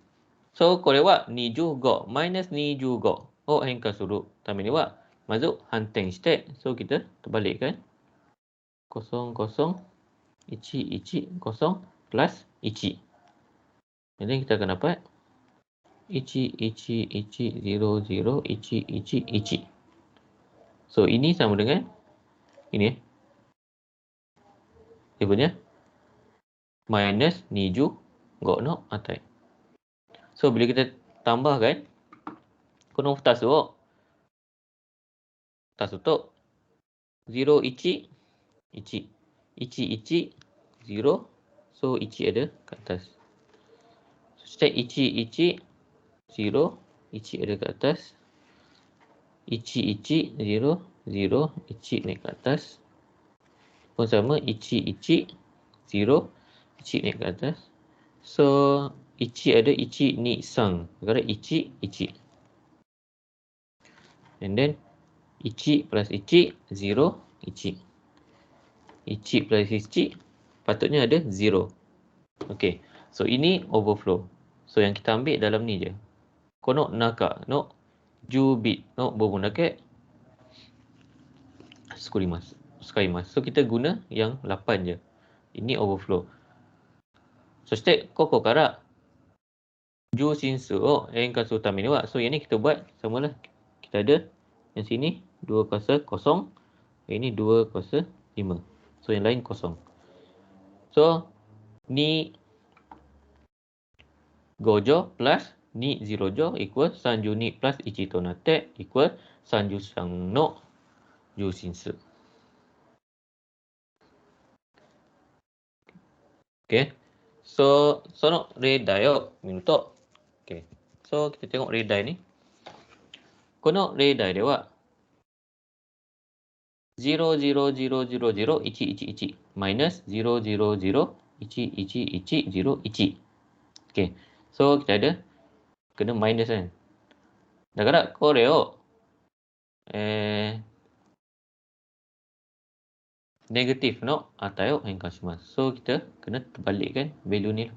So kore wa niju go minus niju go. Oh, henka suru. Tame ni wa mazu hanteng shite. So kita terbalikkan. 0, 0, ichi, ichi, 0 plus ichi. Jadi kita akan dapat ichi, ichi, ichi, 0, 0, ichi, ichi, ichi. So ini sama dengan ini. Dia punya minus niju go no atai. So bila kita tambahkan kono futasu o tasu to 0 ichi ichi. Ichi ichi 0. So ichi ada kat atas. So state ichi ichi 0. Ichi ada kat atas. Ichi ichi 0, 0. Ichi naik ke atas. Pun sama ichi ichi 0. Ichi naik ke atas. So ichi ada ichi ni sang. Kerana ichi ichi. And then ichi plus ichi 0 ichi. Ichi plus ichi patutnya ada 0. Okay. So ini overflow. So yang kita ambil dalam ni je. Kono naka no jubit no bobonake skurimasu. So kita guna yang 8 je. Ini overflow. So state koko kara ju shinsu o enkasu tame ni wa. So yang ni kita buat samalah. Kita ada yang sini 2 kuasa 0. Yang ini 2 kuasa 5. So yang lain kosong. So ni gojo plus ni 0 jo equal sanju ni plus ichi to natte equal sanju sang no ju shinsu. Okay. So sono redai o minuto. Okay. So kita tengok redai ni. Kono redai dewa 0, 0, 0, 0, 0, ichi, ichi, ichi. Minus 0, 0, 0, ichi, ichi, ichi, 0, ichi. Okay. So kita ada kena minus kan. Da kara kore o negatif no atai o henkashimasu. So kita kena terbalikkan value ni.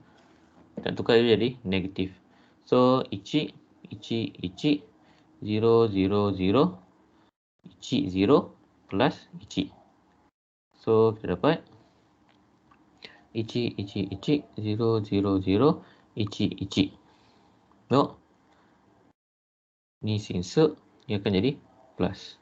Kita tukar dia jadi negatif. So ichi, ichi, ichi, 0, 0, 0, ichi 0 plus ichi. So kita dapat ichi, 0, 0, 0, ichi. No. Ni sinsu, dia akan jadi plus.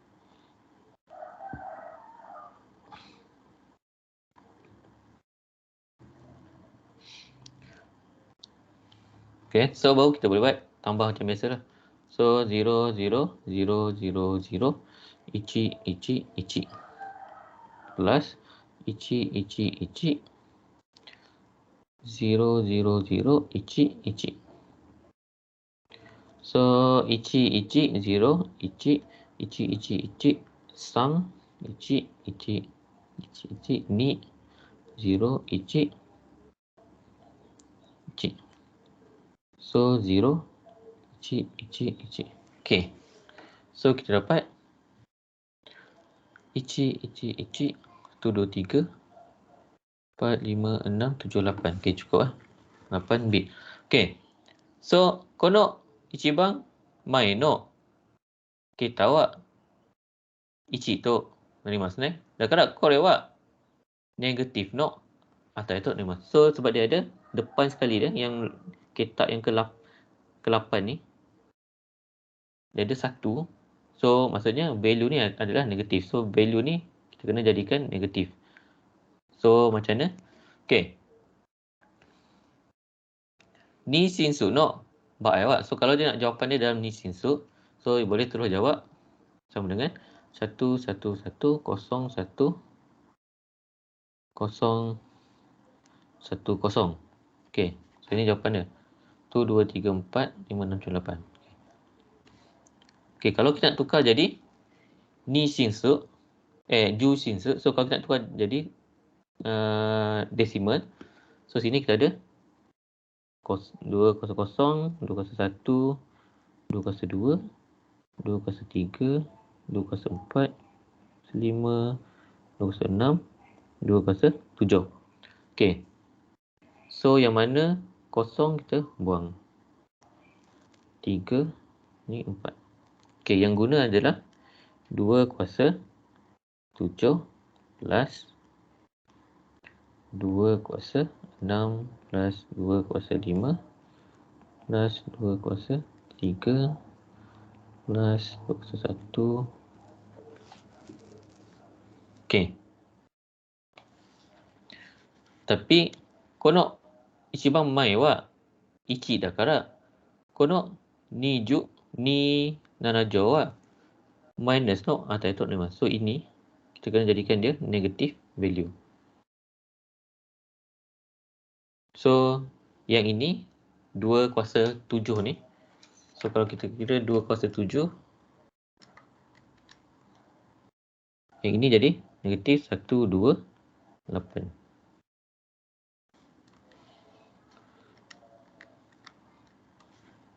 Okay, so baru kita boleh buat tambah macam biasa lah. So 0, 0, 0, 0, 0, ichi. Plus ichi, 0, 0, 0, ichi. So ichi, 0, ichi, sum, ichi, ni, 0, ichi. So 0, ichi. Okay. So kita dapat ichi, 1, 2, 3, 4, 5, 6, 7, 8. Okay, cukup lah. 8 bit. Okay. So, kono ichiban mai no kita wa ichi to narimasu ne. Dakara kore wa negatif no atai to narimasu. So, sebab dia ada depan sekali dia yang kita yang ke-8 ni. Dia ada 1. So, maksudnya value ni adalah negatif. So, value ni kita kena jadikan negatif. So, macam mana? Okay. Ni shinsu no bae wa. So, kalau dia nak jawapan dia dalam ni shinsu, so boleh terus jawab sama dengan 1, 1, 1, 0, 1, 0, 1, 0. Okay. So, ini jawapan dia. 1, 2, 3, 4, 5, 6, 7, 8. Okay. Kalau kita nak tukar jadi ni shinsu, ju shinsu. So, kalau kita nak tukar jadi decimal. So, sini kita ada 2, 0, 0, 2, 0, 1, 2, 0, 2, 2, 0, 3, 2, 0, 4, 5, 2, 0, 6, 2, 0, 7. Okay. So, yang mana 0 kita buang. 3, ni 4. Okay, yang guna adalah 2 kuasa 7 plus 2 kuasa 6 plus 2 kuasa 5 plus 2 kuasa 3 plus 2 kuasa 1. Okay. Tapi, kono ichiban mai wa ichi dakara, kono ni 7 wa minus no atai to narimasu. So, ini kita kena jadikan dia negative value. So, yang ini 2 kuasa 7 ni. So, kalau kita kira 2 kuasa 7, yang ini jadi negatif 1, 2, 8.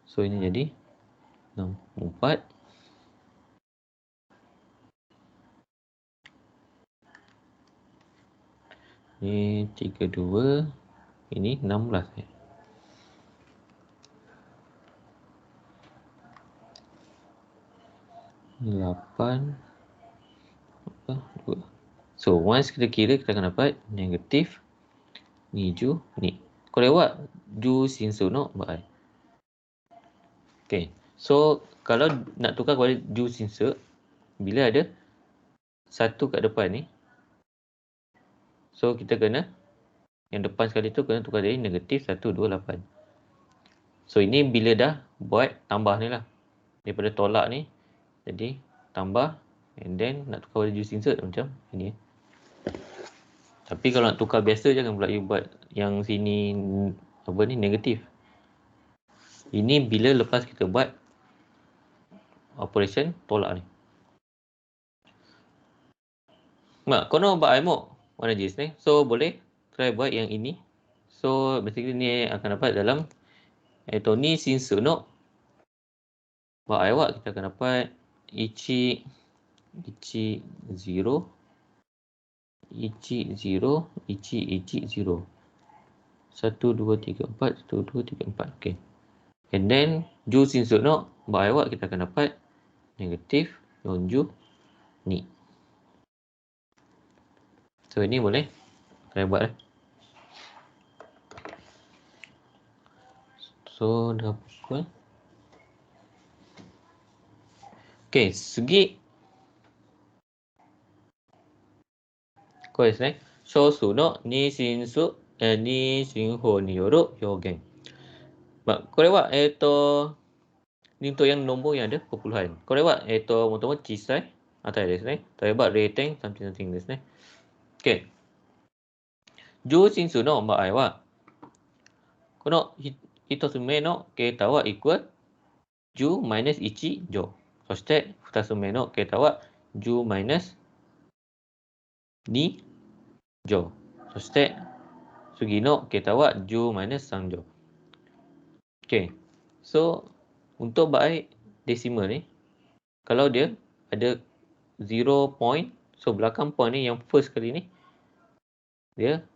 So, ini jadi 6, 4. Ini 3, 2. Ini 16. 8. 2. So, once kita kira, kita akan dapat negatif ni ju ni. Kore wa ju shinsu no bae. Okay. So, kalau nak tukar kepada ju shinsu, bila ada 1 kat depan ni, so kita kena yang depan sekali tu kena tukar jadi negatif 1, 2, 8. So, ini bila dah buat tambah ni lah. Daripada tolak ni, jadi tambah and then nak tukar pada ju shinsu macam ini. Tapi kalau nak tukar biasa, jangan pula you buat yang sini apa ni negatif. Ini bila lepas kita buat operation tolak ni. Mak, kono bae mo warna jenis ni. So, boleh try buat yang ini. So, basically ni akan dapat dalam ni shinsu no bae wa kita akan dapat ichi 0, ichi 0, ichi 0. 1, 2, 3, 4, 1, 2, 3, 4. Okay. And then, ju shinsu no bae wa kita akan dapat negatif 4 ni. So ini boleh saya buat. So dah pukul. Okey, segiこれですね。小数の二進数、二進法による表現。これは、untuk yang nombor yang ada perpuluhan. これは、もともと小さい値ですね。例えば、0. something ですね。OK。重進数の場合は、この一つ目の桁はイコール10 minus 1乗。そして二つ目の桁は10 minus 2乗。そして次の桁は10 minus 3乗。Okay. So, untuk baik desimal ni, kalau dia ada 0 point, so belakang point ni yang first kali ni, dia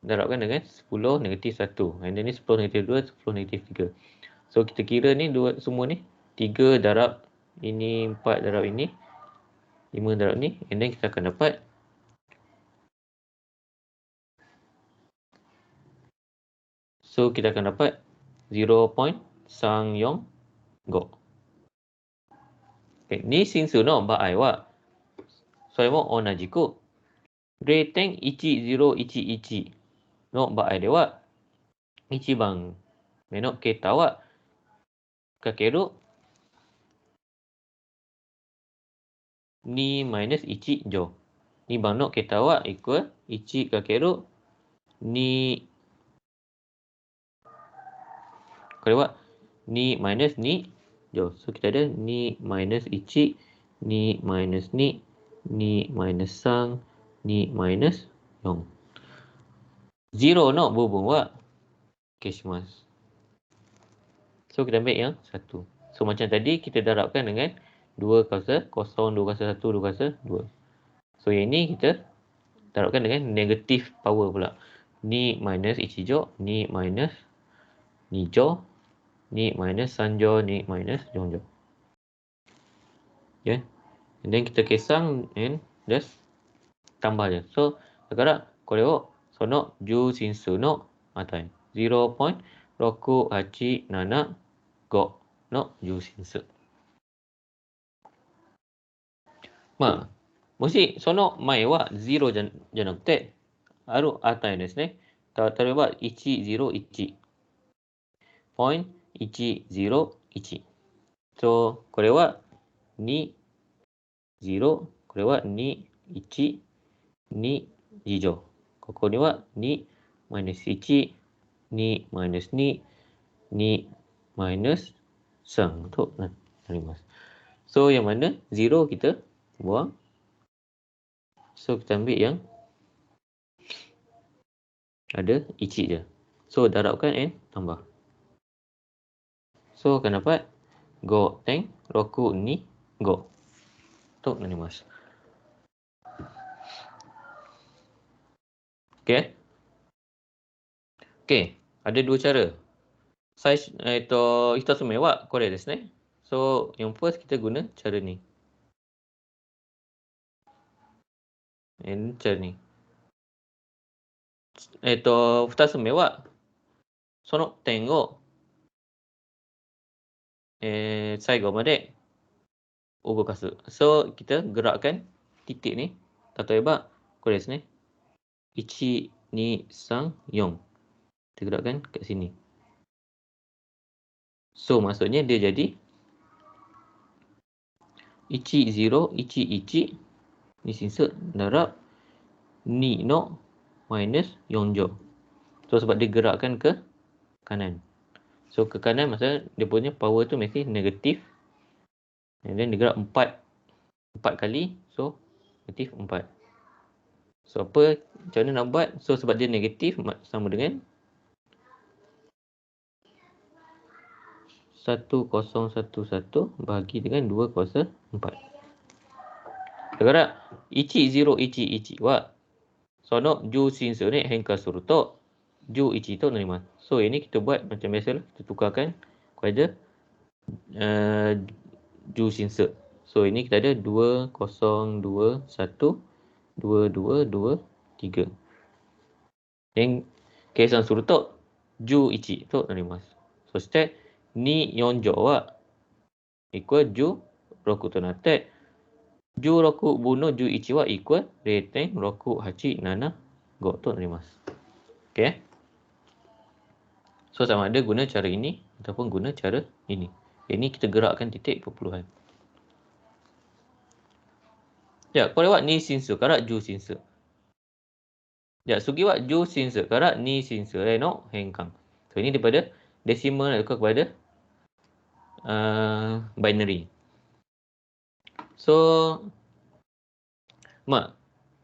darabkan dengan 10 negatif 1. And then ni 10 negatif 2, 10 negatif 3. So, kita kira ni semua ni 3 darab ini, 4 darab ini, 5 darab ni, and then kita akan dapat kita akan dapat 0.345. Ni 進数の場合は、それも同じく 0.1011 の場合では、1番目の桁はかける2 minus 1乗。2番の桁はイコール1かける2。これは2 minus 2乗。So, kita ada 2 minus 1, 2 minus 2, 2 minus 3, 2 minus 4. 0の部分は消します。So, kita ambil yang 1. So, macam tadi kita darabkan dengan 2 kuasa 0, 2 kuasa 1, 2 kuasa 2. So, yang ini kita darabkan dengan negatif power pula. 2 minus 1乗、2 minus 2乗、2 minus 3乗、2 minus 4乗。Yeah. And then kita kesang and just tambah je. So, だから、これをその重進数の値 0.6875 の重進数。まあ、もしその前は0じゃなくて、ある値ですね。例えば、101.101。So, これは2、0、これは2、1、2、2乗。ここには2、minus 1、2、minus 2、2、minus 3 となります。So, yang mana 0 kita buang. So, kita ambil yang ada 1 je. So, darabkan and tambah. So, akan dapat 5.625 となります。Okay. Okay. Ada dua cara. Size, 一つ目はこれですね。So, yang first kita guna cara ni. And caraに。二つ目は、その点を、最後まで動かす。So, kita gerakkan titik ni. 例えば、これですね。1, 2, 3, 4. Kita gerakkan kat sini. So, maksudnya dia jadi 1011 ni sinsa darab ni no minus 4 乗. So, sebab dia gerakkan ke kanan. So, ke kanan maksudnya dia punya power tu mesti negatif. And then dia gerak 4 kali. So, negatif 4. So, macam mana nak buat? So, sebab dia negatif sama dengan 1011 bahagi dengan 2 kuasa 4. だから、1011は、その重進数に変化すると、11となります。So, ini kita buat macam biasa lah. Kita tukarkan kepada jusinsu. So, ini kita ada 2, 0, 2, 1, 2, 2, 2, 3。で、計算すると11となります。そして、2、4乗は、イコール16となって、16分の11はイコール 0.6875 となります。Okay. So, sama ada guna cara ini ataupun guna cara ini. Ini kita gerakkan titik perpuluhan. Ya, これは2進数から10進数。じゃあ次は10進数から2進数への変換。So, ini daripada decimal kepada binary. So,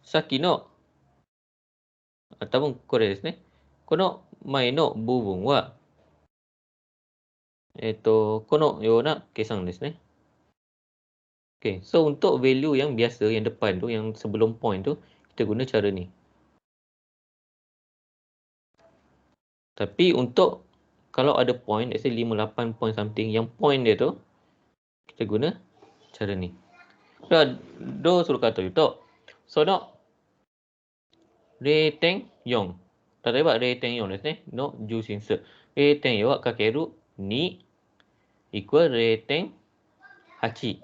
さっきの、多分これですね。この前の部分は、このような計算ですね。Okay, so untuk value yang biasa, yang depan tu, yang sebelum point tu, kita guna cara ni. Tapi untuk kalau ada point, let's say 5, 8 point something, yang point dia tu, kita guna cara ni. Do suruh kata itu. So, no. Reteng yong. 例えば 0.4 ですね。の重心数。0.4 はかける2イコール 0.8。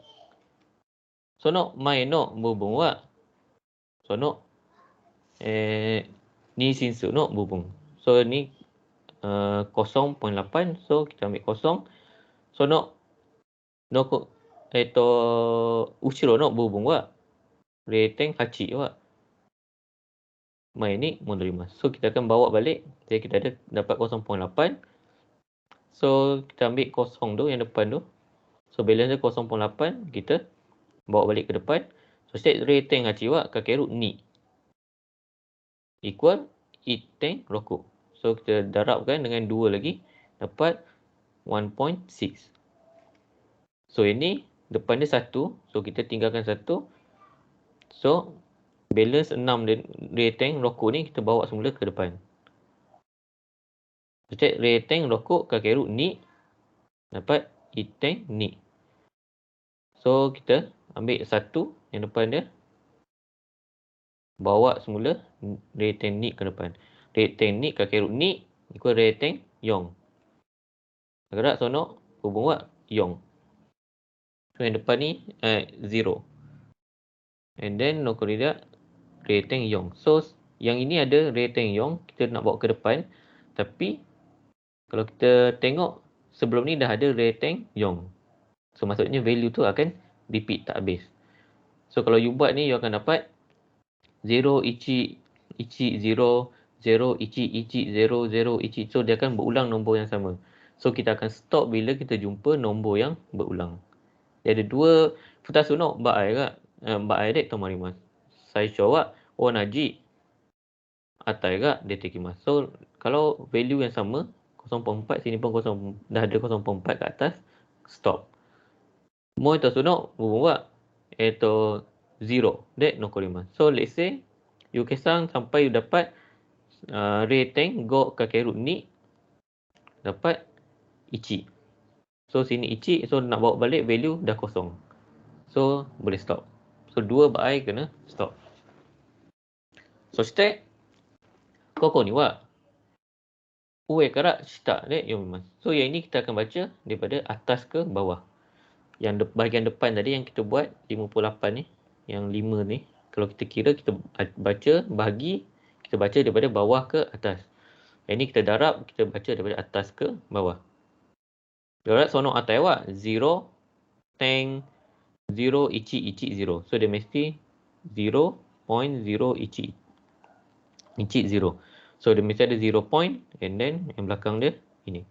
その前の部分は、その、2進数の部分。So, ini 0.8. So, kita ambil 0. So, no, 後ろの部分は 0.8 は前に戻ります。So, kita akan bawa balik. Jadi, kita ada dapat 0.8. So, kita ambil 0 tu yang depan tu. So, balance dia 0.8. Kita bawa balik ke depan. So, state 0.8 はかける2 equal 1.6. So, kita darabkan dengan 2 lagi. Dapat 1.6. So, ini depan dia 1. So, kita tinggalkan 1. So, balance 6 rating rokok ni kita bawa semula ke depan. Cek rating rokok kakeru ni dapat iteng ni. So, kita ambil 1 yang depan dia. Bawa semula rating ni ke depan. Rating ni kakeru ni ikut rating yong. Gerak sono hubung buat yong. So, yang depan ni 0. And then nokor dia rating yong. So, yang ini ada rating yong. Kita nak bawa ke depan. Tapi, kalau kita tengok sebelum ni dah ada rating yong. So, maksudnya value tu akan repeat tak habis. So, kalau you buat ni, you akan dapat 0, ichi, 0, 0, ichi, 0, 0, ichi. So, dia akan berulang nombor yang sama. So, kita akan stop bila kita jumpa nombor yang berulang. Dia ada dua futasu no baai ga. Baai dek tomarimasu. Saisho wa onaji atai ga detekimasu. So, kalau value yang sama 0.4, sini pun 0, dah ada 0.4 kat atas, stop. Mo ito suno bubu wa 0 de nokorimasu. So, let's say you kesan sampai you dapat rating go kakeru ni dapat ichi. So, sini ichi. So, nak bawa balik value dah 0. So, boleh stop. So, 2 baai kena stop. So, step ここには 上から下で読みます。So, yang ini kita akan baca daripada atas ke bawah. Yang bahagian depan tadi yang kita buat 58 ni, yang 5 ni, kalau kita kira, kita baca bahagi, kita baca daripada bawah ke atas. Yang ini kita darab, kita baca daripada atas ke bawah. Darab sono atai wa 0 teng 0 ichi 0. So, dia mesti 0.0 ichi 0. So, dia mesti ada 0 point and then yang belakang dia ini.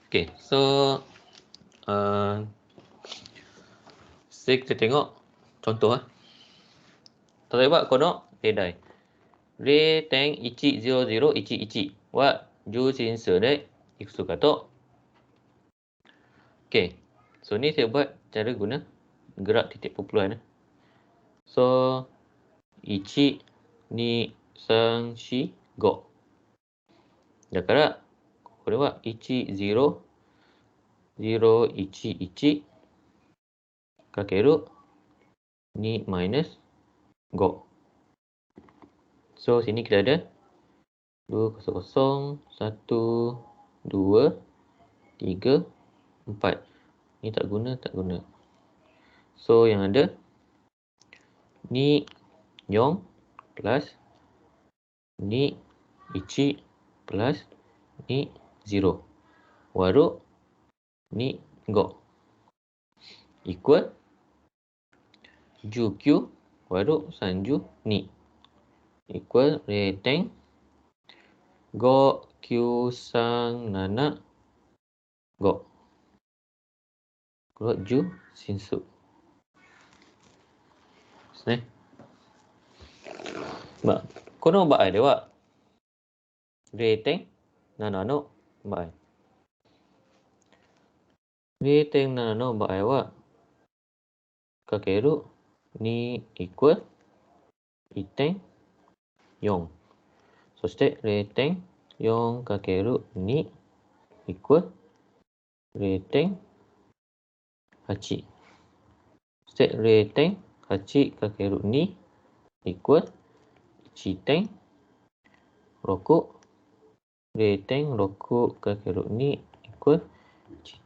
Okay, so kita tengok contoh. Terlibat kono tedai. Re teng ichi 00 ichi ichi wa ju sin se de iksu kato. Okay, so ni saya buat cara guna gerak titik perpuluhan. So, ichi ni sang shi go. Dakaraこれは1、0、0、1、1かける Ni minus go. So sini kita ada 2, 0, 0, 1, 2, 3, 4. Ni tak guna. So yang ada ni Yong plus ni Ichi plus ni 0. Waruk ni Go. Equal Ju Q waruk Sanju ni. Equal Reteng Go Q Sang Nana Go. Keluar Ju Sinsu. Senang. Ba, kono ba ai dewa. Reteng Nana no ba ai. Reteng Nana no ba ai wa. Kakeru ni equal Iteng Yong. そして 0.4 かける2 equal 0.8。そして 0.8 かける2 equal 1.6。0.6 かける2 equal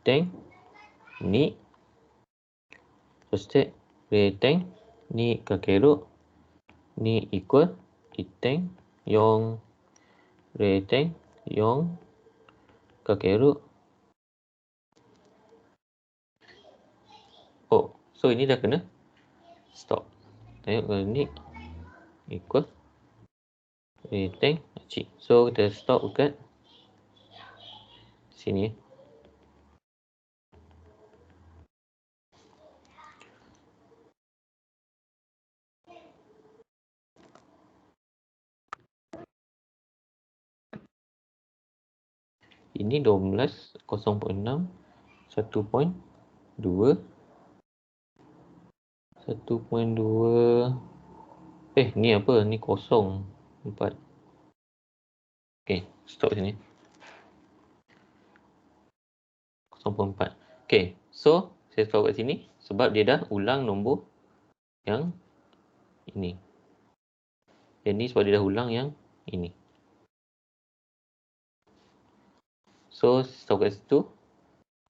1.2。そして 0.2 かける2 equal 1.4。0.4 かけるoh, so ini dah kena stop. Tengok ni equal rating cik. So kita stop dekat sini. Ini 12, 0.6, 1.2, 1.2. Ni apa? Ni 0.4. Okay, stop sini. 0.4. Okay, so saya stop kat sini sebab dia dah ulang nombor yang ini. Yang ni sebab dia dah ulang yang ini. So stop kat situ.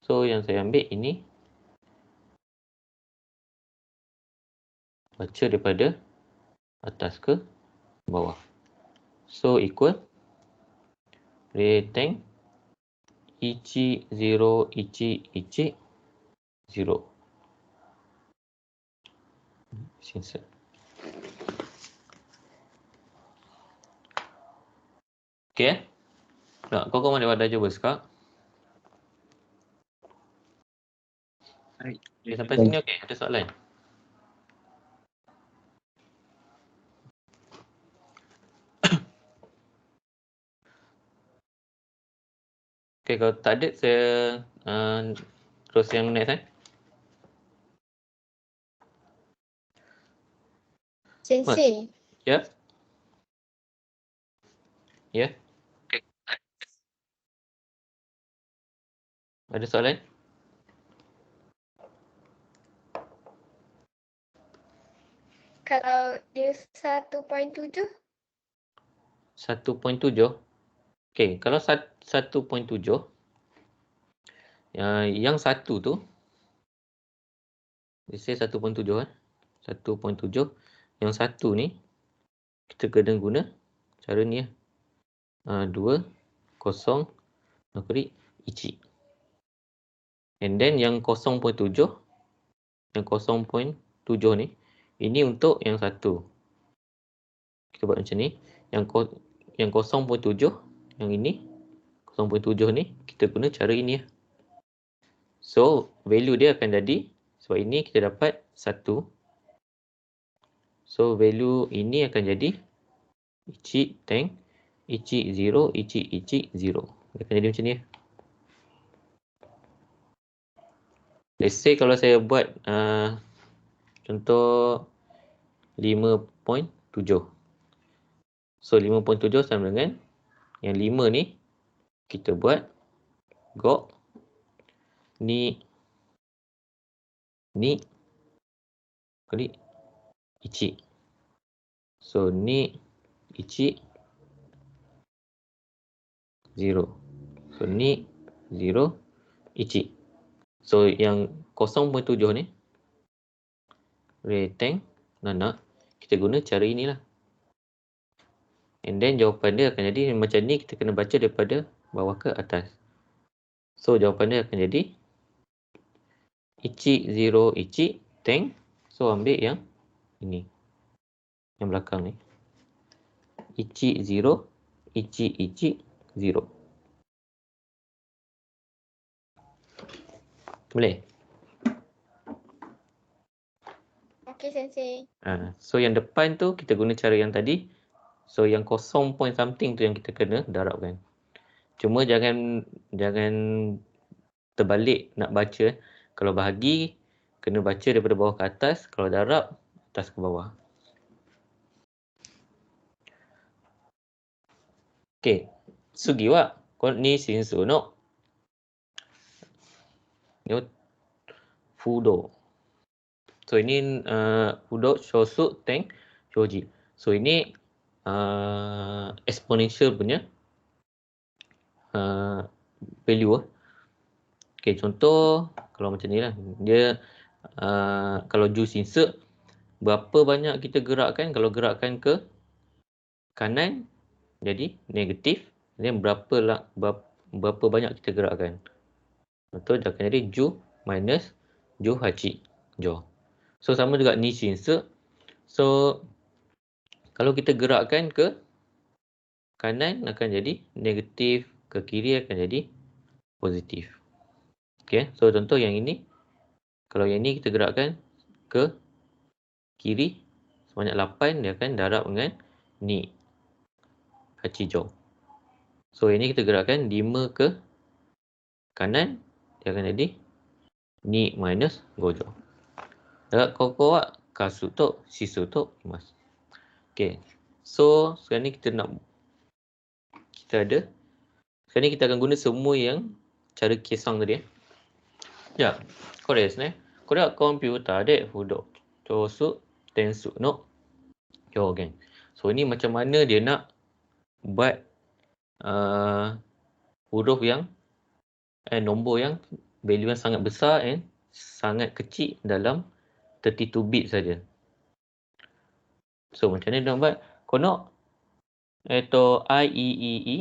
So yang saya ambil ini baca daripada atas ke bawah. So equal Reteng Ichi 0 Ichi Ichi 0. Sinsel. Okay. Nak kau mana pada jawab sekarang? Okay, sampai sini okey. Ada soalan? Okay, kalau tak ada saya terus yang next Sensei. Ya. Ya. Ada soalan? Kalau dia 1.7? 1.7. Okay, kalau 1.7 yang satu tu let's say 1.7 1.7 yang satu ni kita kena guna cara ni 2 0 Ichi. And then yang 0.7 yang 0.7 ni ini untuk yang satu. Kita buat macam ni. Yang 0.7 yang ini 0.7 ni kita guna cara ini. So value dia akan jadi sebab ini kita dapat 1. So value ini akan jadi Ichi Teng Ichi 0 Ichi 0. Dia akan jadi macam ni. Let's say kalau saya buat contoh 5.7. So 5.7 sama dengan yang 5 ni kita buat Go ni kali 1. So ni 1 0. So ni 0 1. So yang 0.7 ni rectangle nak kita guna cara inilah. And then jawapan dia akan jadi macam ni, kita kena baca daripada bawah ke atas. So jawapan dia akan jadi 1 0 1 tank. So ambil yang ini, yang belakang ni, 1 0 1 1 0. Boleh? Okey, Sensei. So yang depan tu kita guna cara yang tadi. So yang 0 point something tu yang kita kena darabkan. Cuma jangan terbalik nak baca. Kalau bahagi kena baca daripada bawah ke atas, kalau darab atas ke bawah. Okey. Sugi wa kon ni shinsu no yo fudo. So ini fudo shosu ten shoji. So ini exponential punya value. Okey, contoh kalau macam ni lah. Dia kalau ju shinsu, berapa banyak kita gerakkan? Kalau gerakkan ke kanan jadi negatif. Dan berapa banyak kita gerakkan? Betul, dia akan jadi ju minus ju hachi jo. So sama juga ni shinsu. So kalau kita gerakkan ke kanan akan jadi negatif, ke kiri akan jadi positif. Okey, so contoh yang ini. Kalau yang ini kita gerakkan ke kiri sebanyak 8, dia akan darab dengan ni hachijo. So ini kita gerakkan 5 ke kanan, dia akan jadi ni minus gojo. Darab koko wa kasu to shisu to imasu. Okey. So sekarang ni kita sekarang ni kita akan guna semua yang cara kesang tadi. Ya. Kore desu ne. Kore wa komputer de fudo chosu tensu no hyogen. So ini macam mana dia nak buat huruf yang nombor yang value yang sangat besar and sangat kecil dalam 32 bit saja. So macam mana dia nak buat? Kono I E E E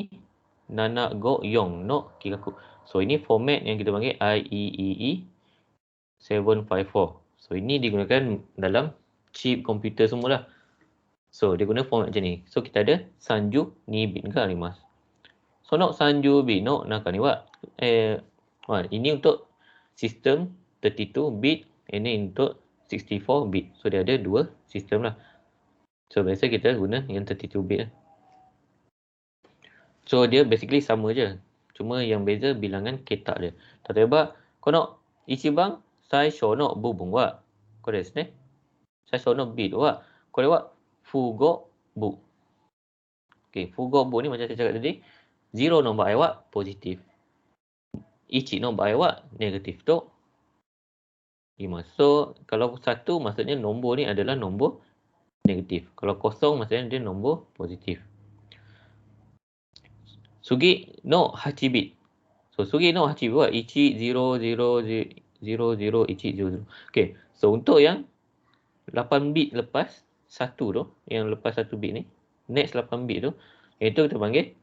nana go yong no kikaku. So ini format yang kita panggil I E E E 754. So ini digunakan dalam chip komputer semualah. So dia guna format macam ni. So kita ada sanju ni bit ke arimasu. So no sanju bit no naka ni wa ini untuk sistem 32 bit, ini untuk 64 bit. So dia ada dua sistem lah. So biasa kita guna yang 32 bit lah. So dia basically sama je. Cuma yang beza bilangan ketak dia. Tateba kono ichiban saisho no bubun wa kore desu ne. Saisho no bit wa kore wa fugo bu. Okey, fugo bu ni macam saya cakap tadi, 0 no bae wa positif. 1 no bae wa negatif to 5. So kalau 1 maksudnya nombor ni adalah nombor negatif. Kalau 0 maksudnya dia nombor positif. Sugi no 8 bit. So sugi no 8 bit wa 1 0 0 0 0 1 0 0. Okey, so untuk yang 8 bit lepas 1 tu, yang lepas 1 bit ni, next 8 bit tu, itu kita panggil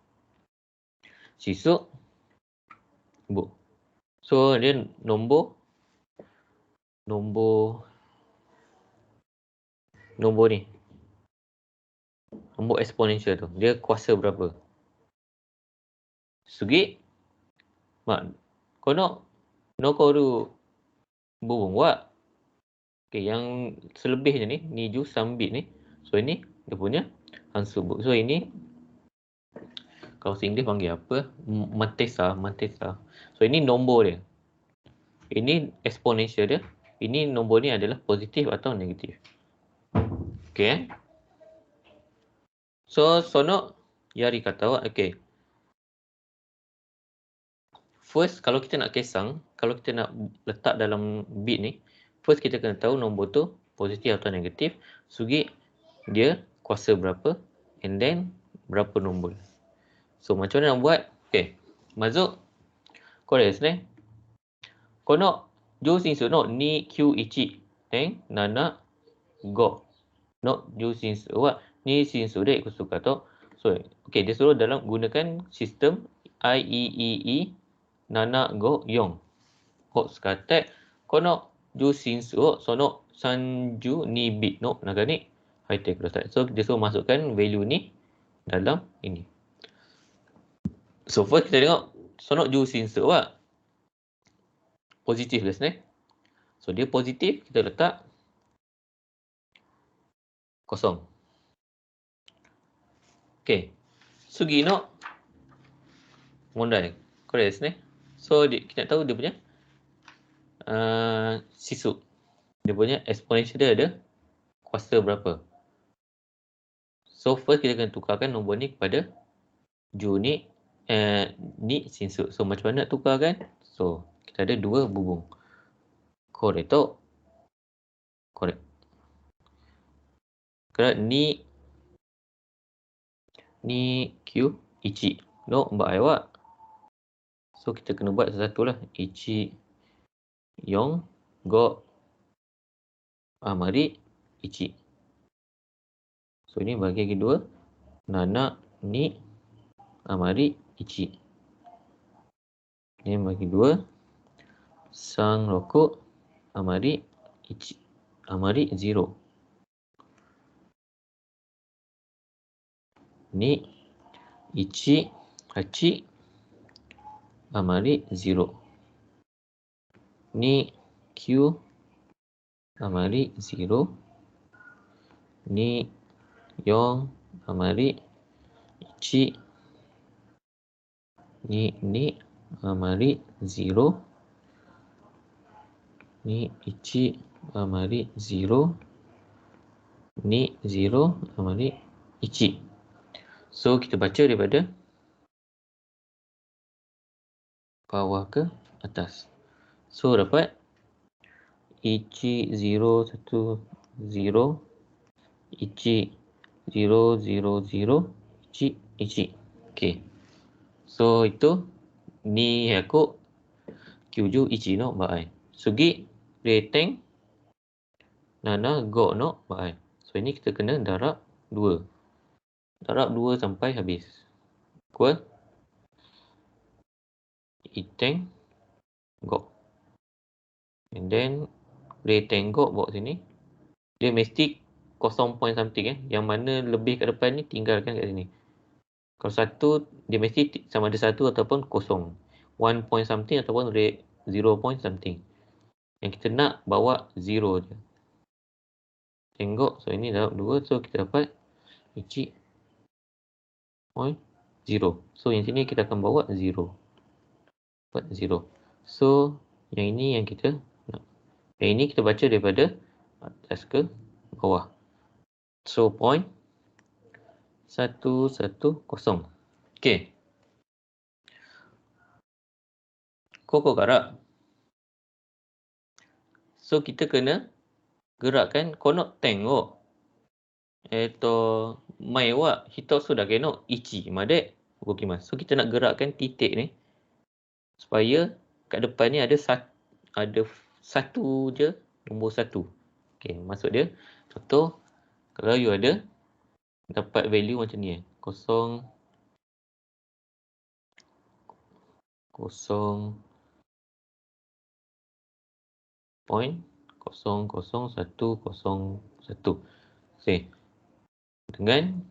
shisu bu. So dia nombor ni. Nombor eksponensial tu. Dia kuasa berapa? Sugi kono nokoru bubun wa. Okey, yang selebihnya ni, niju sambit ni. So ini dia punya hansubu. So ini kalau English panggil apa? Matesa. So ini nombor dia. Ini eksponensial dia. Ini nombor ni adalah positif atau negatif. Okey. So sono yari kata wa. Okey. First, kalau kita nak kesang, kalau kita nak letak dalam bit ni, first kita kena tahu nombor tu positif atau negatif, sugi dia kuasa berapa, and then berapa nombor. So macam mana nak buat? Okay, masuk korek ni. Kono ju sin su no ni q ichi then nana go no ju sin su wa ni sin su de kusuka to. So okay, dia suruh dalam gunakan sistem IEEE nana go yong. Hok sekate kono ju sin su sono sanju ni bit no naga ni high tech rosat. So dia suruh masukkan value ni dalam ini. So first kita tengok sono ju sin su wa positif guys ni. So dia positif, kita letak kosong. Okay. Sugi no mondai. Correct ni. So kita nak tahu dia punya sisu. Dia punya exponential dia ada kuasa berapa. So first kita akan tukarkan nombor ni kepada ju ni ni sinsu. So macam mana nak tukarkan? So kita ada dua bubung. Correct. Correct. Kerana ni Q ichi no mbak ai wa. So kita kena buat satu-satu lah. Ichi yong go amari ichi. So ini bagi kedua. Nana ni amari ichi. Ini bagi dua. Sang roku amari ichi. Amari 0. Ni ichi hachi amari 0. Ni q amari 0. Ni yong amari ichi. Ni amari 0. Ni ichi amari 0. Ni 0 amari ichi. So kita baca daripada bawah ke atas. So dapat ichi 0 1 0 ichi 0 0 0 ichi ichi. Okay. So itu ni aku kyuju ichi no baai. Sugi reteng nana go no baai. So ini kita kena darab 2. Darab 2 sampai habis. Equal iteng go. And then reteng go bawa sini. Dia mesti 0 point something Yang mana lebih kat depan ni tinggalkan kat sini. Kalau satu dia mesti sama ada satu ataupun kosong. 1 point something ataupun 0 point something. Yang kita nak bawa 0 je. Tengok. So ini darab 2. So kita dapat ichi point 0. So yang sini kita akan bawa 0. Dapat 0. So yang ini yang kita nak. Yang ini kita baca daripada atas ke bawah. So point 110. Okay. Koko kara. So kita kena gerakkan kono tengok. Mai wa hitotsu dake no ichi made ukimasu. So kita nak gerakkan titik ni supaya kat depan ni ada satu je nombor 1. Okey, maksud dia contoh kalau you ada dapat value macam ni 0 point 00101 okey dengan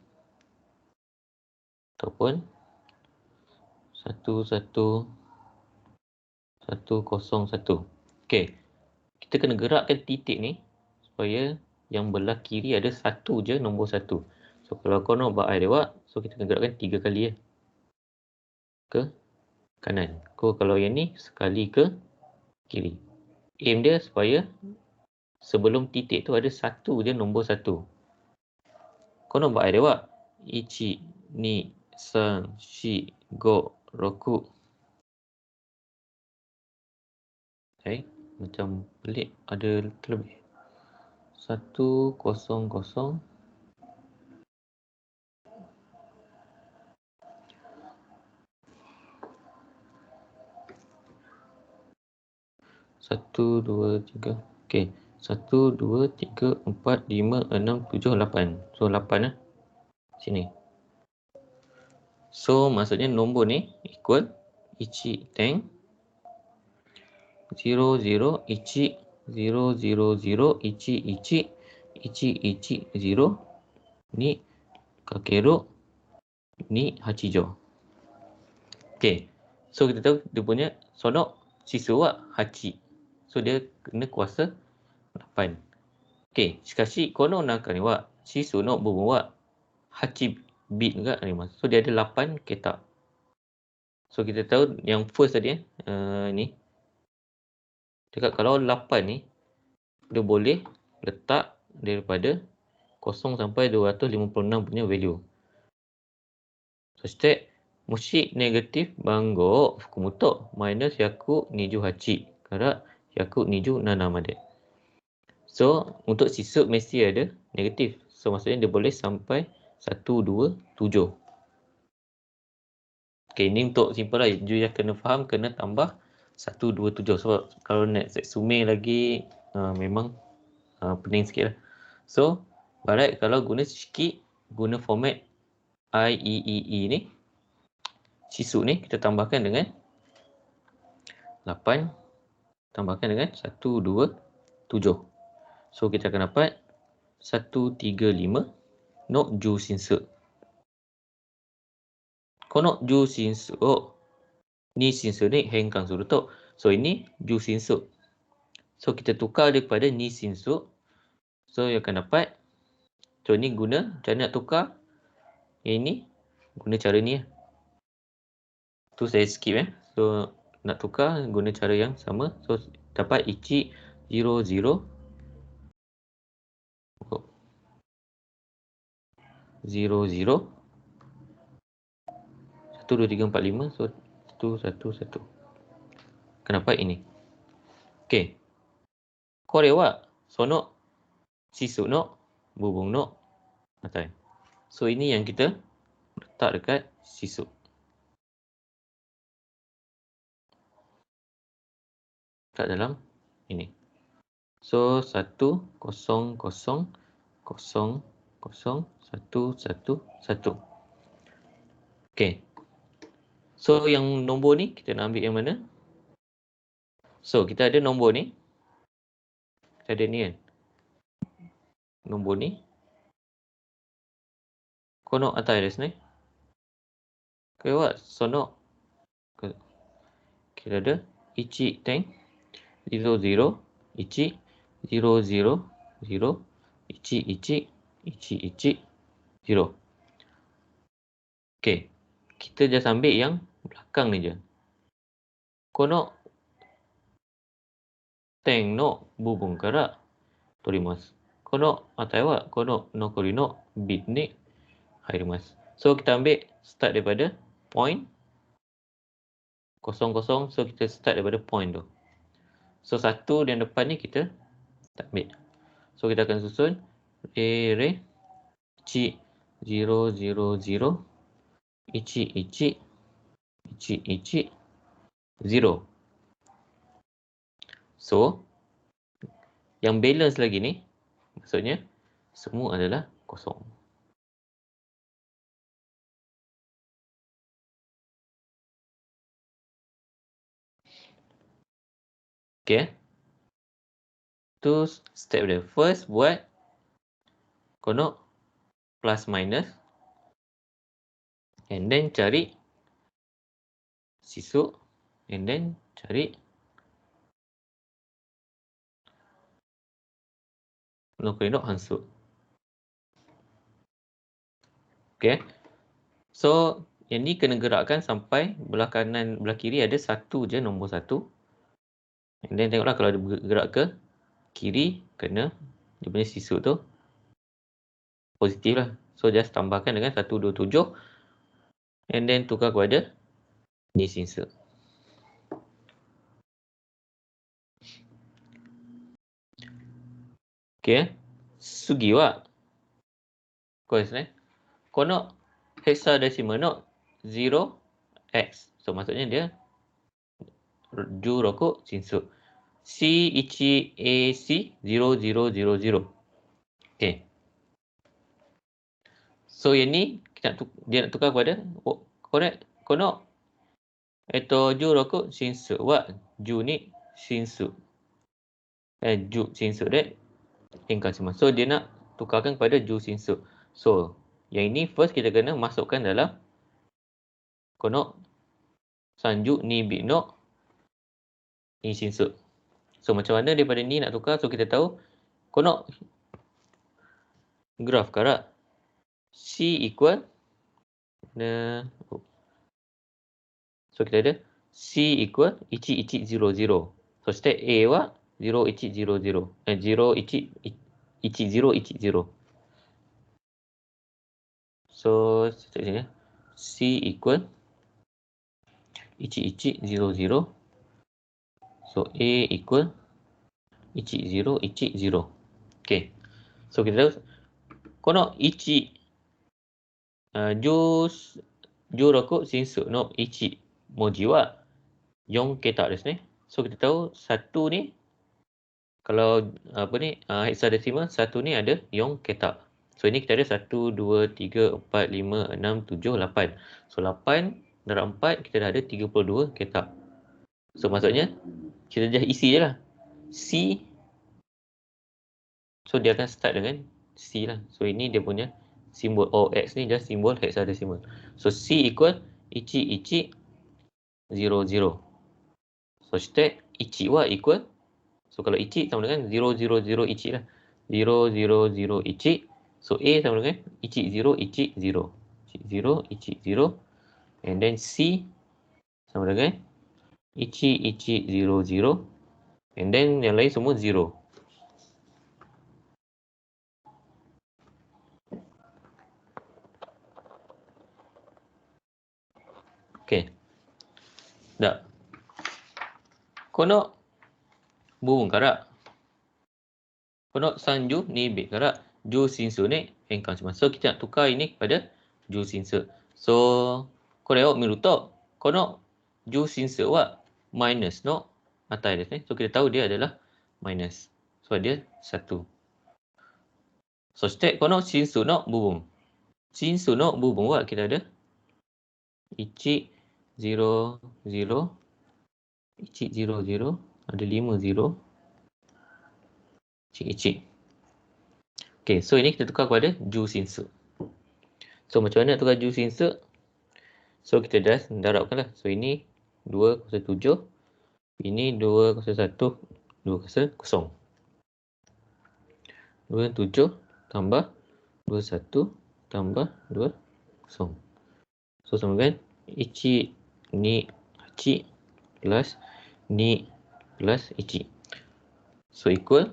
ataupun 11101. Okey. Kita kena gerakkan titik ni supaya yang belah kiri ada satu je nombor 1. So kalau kau nak buat dewa, so kita kena gerakkan 3 kali ke kanan. Kalau yang ni sekali ke kiri. Aim dia supaya sebelum titik tu ada satu je nombor 1. Kau nak buat dewa. Ichi, ni, san, shi, go, roku. Okay. Macam pelik ada terlebih. 100. 1, 2, 3. Okey. 1, 2, 3, 4, 5, 6, 7, 8. So 8 sini. So maksudnya nombor ni equal ichi tank 0, 0, ichi 0, 0, 0, ichi, ichi, ichi, ichi, 0. Ni kakeru ni hachijo. Okey. So kita tahu dia punya sono shisu wa hachi. So dia kena kuasa 8. Okey, shikashi kono naka ni wa shisu no bubu wa hachi bit ga arimasu. So dia ada 8 keta. So kita tahu yang first tadi ni dekat kalau 8 ni dia boleh letak daripada 0 sampai 256 punya value. So step mushi negatif bango fukumoto minus yaku 28 kara yaku 27 made. So untuk shisu mesti ada negatif. So maksudnya dia boleh sampai 127. Okey, ni untuk simple lah. You yang kena faham, kena tambah 127. Sebab kalau nak sume lagi memang pening sikit lah. So barat kalau guna shiki, guna format IEEE ni, shisu ni kita tambahkan dengan 8 tambahkan dengan 127. So kita akan dapat 135 no ju shinsu. Kono ju shinsu ni shinsu ni henkan suru to. So ini ju shinsu. So kita tukar dia kepada ni shinsu. So you akan dapat. So ni guna cara nak tukar. Yang ini guna cara ni. Tu saya skip So nak tukar guna cara yang sama. So dapat ichi 0, 0. 0, 0. 1, 2, 3, 4, 5. So 1, 1, 1. Kenapa ini? Okey. Kore wa sono shisu no bubung no atai. So ini yang kita letak dekat shisu. Kat dalam ini. So 1, 0, 0, 0, 0, 1, 1, 1. Okey. So yang nombor ni kita nak ambil yang mana? So kita ada nombor ni. Kita ada ni kan. Nombor ni. Kono atai desu ne. Kaya sono. Kita ada ichi tank 0, 0, ichi 0, 0, 0, ichi, ichi, ichi, ichi, 0. Okey. Kita just ambil yang belakang ni je. Kono tank no bubung kara torimasu. Kono atai wa kono nokori no bit ni hairimasu. So kita ambil start daripada point 0, 0. So kita start daripada point tu. So 1 yang depan ni kita tak ambil. So kita akan susun re ichi 0, 0, 0, ichi, ichi, ichi, ichi, 0. So yang balance lagi ni maksudnya semua adalah kosong. Okay. Tu step dia. First buat kono plus minus. And then cari shisu. And then cari nokori no hansu. Okay. So yang ni kena gerakkan sampai belah kanan, belah kiri ada satu je, nombor 1. And then tengoklah kalau dia bergerak ke kiri, kena dia punya shisu tu positif lah. So just tambahkan dengan 127. And then tukar kepada ni shisu. Okay. sugi wa. Ko desu ne. Kono hexadecimal no 0x. So maksudnya dia 16進数。C1AC0000. Okay. So yang ni dia nak tukar kepada correct. Kono 16進数は12進数。10進数で変換します。So dia nak tukarkan kepada 10進数。So yang ini first kita kena masukkan dalam kono sanju ni bit no ni 進数。So macam mana daripada ni nak tukar? So kita tahu kono graph から C equal so kita ada C equal 1100。そして A は0100、011010。So sini C equal 1100. So A equal 1010. Okay. So kita tahu kono 16進数の1文字は4桁ですね。So kita tahu satu ni kalau apa ni hexadecimal satu ni ada 4 桁. So ini kita ada 1 2 3 4 5 6 7 8. So 8 darab 4 kita dah ada 32 桁. So maksudnya kita dah isi je lah C. So dia akan start dengan C lah. So ini dia punya simbol OX ni just simbol hexadecimal. So C equal 1100. そして1は equal. So kalau 1 sama dengan 0001 lah. 0001. So A sama dengan 1010. 1010. And then C sama dengan 1100. And then yang lain semua 0. Okay. Dah. Kono bumbung kara. Kono sanju ni bit kara. Ju sinsu ni henkan shima. So kita nak tukar ini kepada ju sinsu. So kore wo miru to kono ju sinsu wa minus no atai desu ne. So kita tahu dia adalah minus. So dia 1. そしてこの進数の部分。進数の部分はkita ada 1 0 0 1 0 0 ada 5 0 1 1. Okay, so ini kita tukar kepada ju sinsu. So macam mana nak tukar ju sinsu? So kita dah darabkan lah. So ini 207. Ini 201 2 0. 27 tambah 21 tambah 20. So sama dengan 1 ni 8 plus ni plus 1. So equal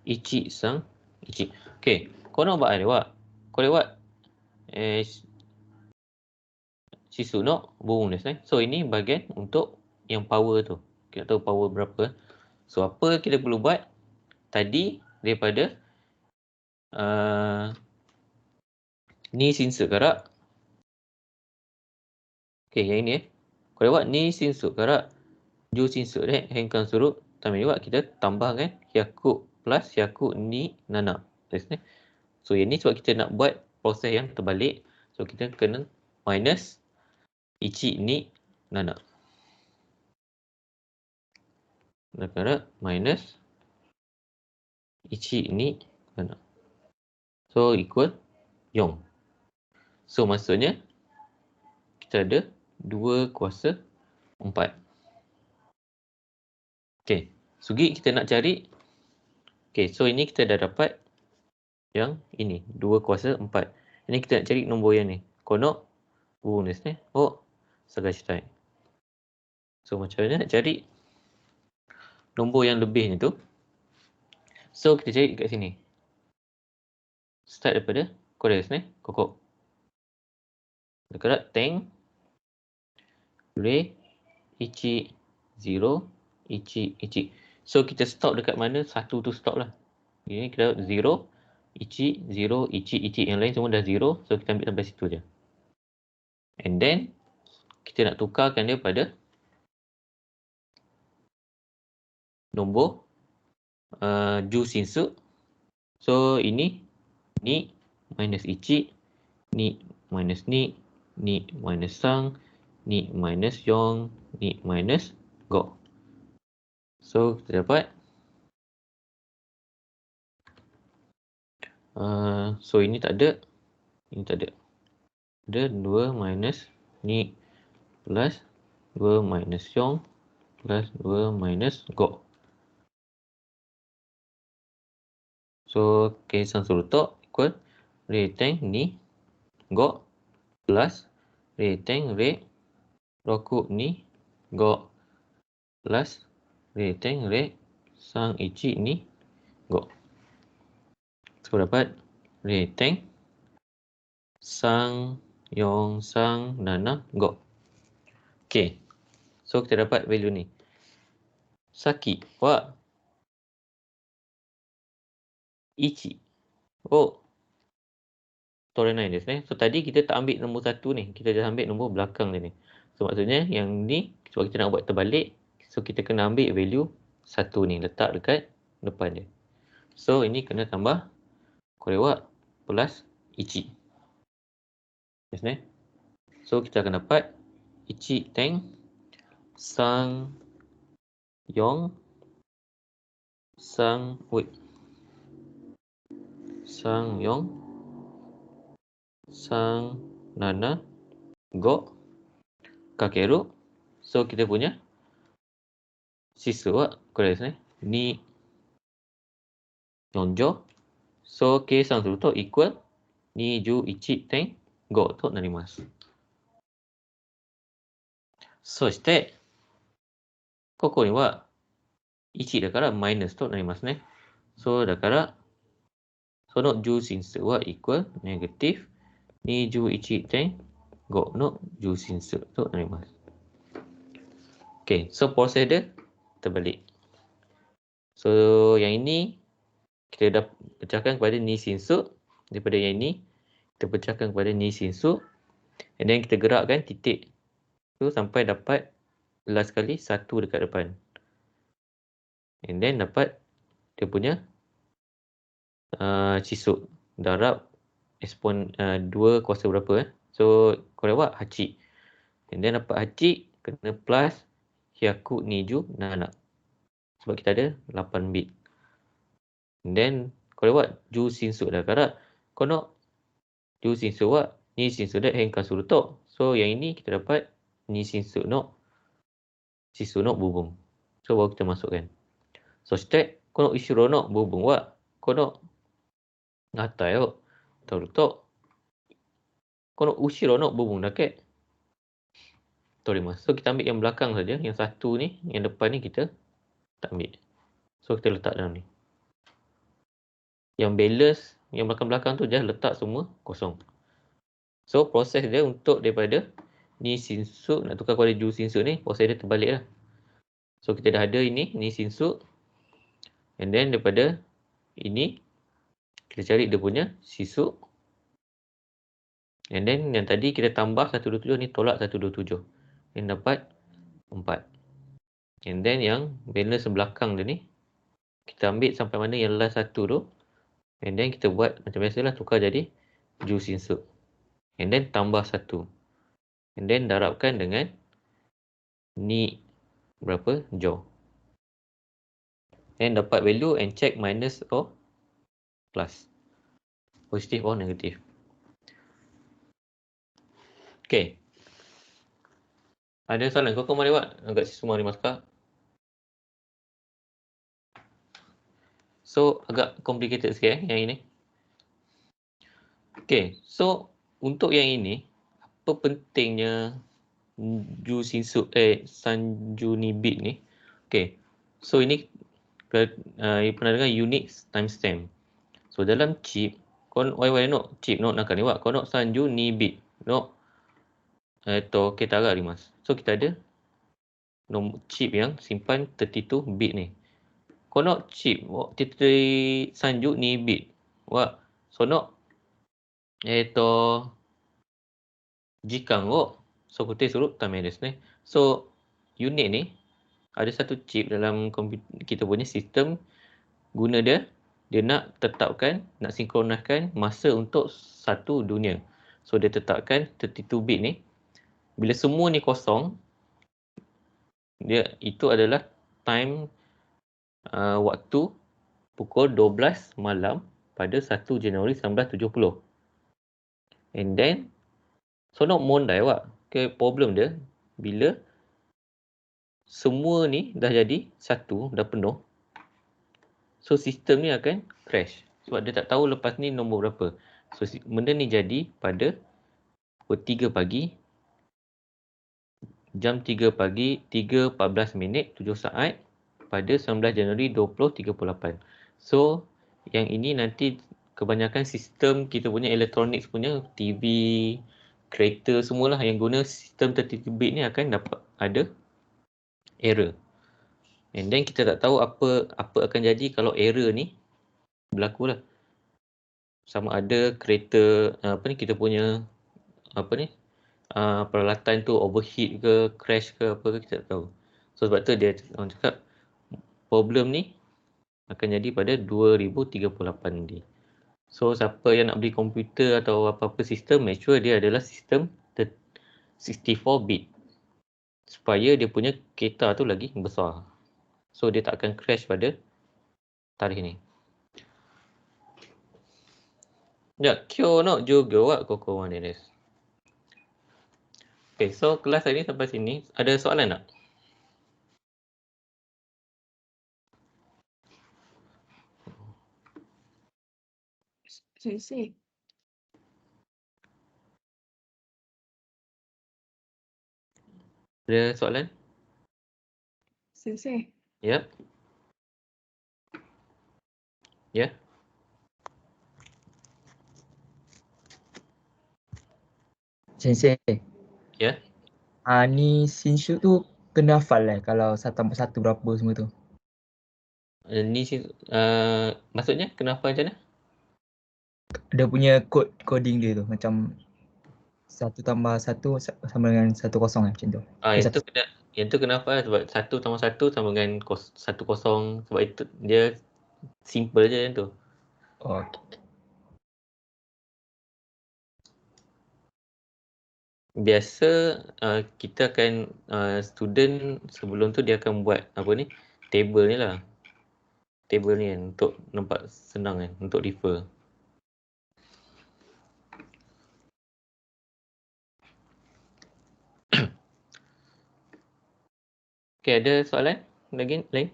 1 sang 1. Okay. Kono ba ari wa kore wa shisu no bumbung desu ne. So ini bahagian untuk yang power tu. Kita tahu power berapa. So apa kita perlu buat tadi daripada ni sinsu kara. Okay, yang ini kore wa ni sinsu kara ju sinsu de henkan suru tameni wa kita tambahkan hyaku plus hyaku ni 7 desu ne. So yang ni sebab kita nak buat proses yang terbalik. So kita kena minus 1 ni 7. Kara minus 1 ni 7. So equal 4. So maksudnya kita ada 2 kuasa 4. Okay. Segi kita nak cari. Okay. So ini kita dah dapat yang ini. 2 kuasa 4. Ini kita nak cari nombor yang ni. Kono bumbung desu ne. Oh. Sagai shitai. So macam mana nak cari nombor yang lebihnya tu? So kita cari kat sini. Start daripada kore desu ne. Koko. Dekat tank. Re 1 0 1 1. So kita stop dekat mana? Satu tu stop lah. Ini kita 0, ichi, 0, ichi, ichi. Yang lain semua dah 0. So, kita ambil sampai situ je. And then, kita nak tukarkan dia pada nombor ju sinsu. So, ini ni minus ichi, ni minus ni minus sang, ni minus yong, ni minus go. So, kita dapat so ini tak ada, ini tak ada. Ada 2 minus ni plus 2 minus yong plus 2 minus go. So, kesan surutok equal re teng ni go plus re teng re roku ni go plus re teng re sang ichi ni go. So, dapat re teng sang yong sang nana go. Okay. So, kita dapat value ni. Saki wa ichi o torenai desu ne. So, tadi kita tak ambil nombor 1 ni. Kita dah ambil nombor belakang dia ni. So, maksudnya yang ni, sebab kita nak buat terbalik, so kita kena ambil value 1 ni. Letak dekat depan dia. So, ini kena tambah korewa plus ichi. Desu ne. So, kita akan dapat ichi teng sang yong sang yong sang nana go kakeru. So, kita punya sisu wa kore desu ne. Ni yonjo. So, kesan suru to equal 21点5となります。そして、ここには1だからマイナスとなりますね。そうだから、その重心数は equal ネガティブ 21.5 の重心数となります。Okay, so prosedur terbalik. So, yang ini kita dah pecahkan kepada ni sinsu. Daripada yang ini, kita pecahkan kepada ni sinsu. And then kita gerakkan titik tu sampai dapat last kali 1 dekat depan. And then dapat dia punya cisuk darab ekspon 2 kuasa berapa. So, korang buat hachi. And then dapat hachi kena plus hyaku niju nana. Sebab kita ada 8 bit. And then korang buat ju sinsu dah kara. Kono ju sinsu wa ni sinsu da henka suruto. So, yang ini kita dapat ni sinsu no sisu no bubung. So, baru kita masukkan. So,してこの後ろの部分はこの値を取るとこの後ろの部分だけ取ります。So, kita ambil yang belakang saja. Yang satu ni, yang depan ni kita tak ambil. So, kita letak dalam ni. Yang balance, yang belakang-belakang tu just letak semua kosong. So, proses dia untuk daripada ni sinsu, nak tukar kepada ju sinsu ni, proses dia terbalik lah. So, kita dah ada ini, ni sinsu. And then, daripada ini, kita cari dia punya sisu. And then, yang tadi kita tambah 127, ni tolak 127. Yang dapat 4. And then, yang balance belakang dia ni, kita ambil sampai mana yang last satu tu. And then, kita buat macam biasalah, tukar jadi ju sinsu. And then, tambah 1. And then, darabkan dengan ni berapa? Jo. And dapat value and check minus or plus. Positif or negatif. Okay. Ada soalan? Kau kemana buat? Agak semua ni maskah. So, agak complicated sikit yang ini. Okay. So, untuk yang ini, apa pentingnya ju sinsu sanju ni bit ni? Okay. So, ini pernah dengar unique timestamp. So, dalam chip, kon wai no chip no nak ni wa kono sanju ni bit no to kita agak rimas. So, kita ada nombor chip yang simpan 32 bit ni. Kono chip titri sanju ni bit. Wa sono jikang wo sokute suru tame desu ne. So unit ni ada satu chip dalam kita punya sistem, guna dia nak tetapkan, nak sinkronaskan masa untuk satu dunia. So dia tetapkan 32 bit ni, bila semua ni kosong, dia itu adalah time waktu pukul 12 malam pada 1 Januari 1970. And then sono mondai wak ke problem dia bila semua ni dah jadi satu, dah penuh. So sistem ni akan crash sebab dia tak tahu lepas ni nombor berapa. So benda ni jadi pada pukul 3 pagi, jam 3 pagi 3.14 minit 7 saat pada 19 Januari 2038. So yang ini nanti kebanyakan sistem kita punya elektronik punya TV, kereta semualah yang guna sistem 32 bit ni akan dapat ada error. And then kita tak tahu apa akan jadi kalau error ni berlaku lah. Sama ada kereta kita punya peralatan tu overheat ke, crash ke apa ke, kita tak tahu. So sebab tu dia orang cakap problem ni akan jadi pada 2038 nanti. So siapa yang nak beli komputer atau apa-apa sistem, make sure dia adalah sistem 64 bit supaya dia punya kereta tu lagi besar. So dia tak akan crash pada tarikh ni. Ya, kyo no juga wa koko wa desu. Okay, so kelas hari ni sampai sini. Ada soalan tak? Sensei. Ada soalan? Sensei. Ya. Ya. Sensei. Ya. Ni Shinshu tu kena hafal kalau 1 tambah 1 berapa semua tu. Ni maksudnya kenapa macam mana? Dia punya coding dia tu macam 1 tambah 1 sama dengan 10 macam tu. Yang tu kenapa? Sebab 1 tambah 1 sama dengan 10. Sebab itu dia simple je yang tu. Oh, okay. Biasa kita akan student sebelum tu dia akan buat table ni lah. Table ni kan untuk nampak senang kan untuk refer. Okay, ada soalan lagi lain?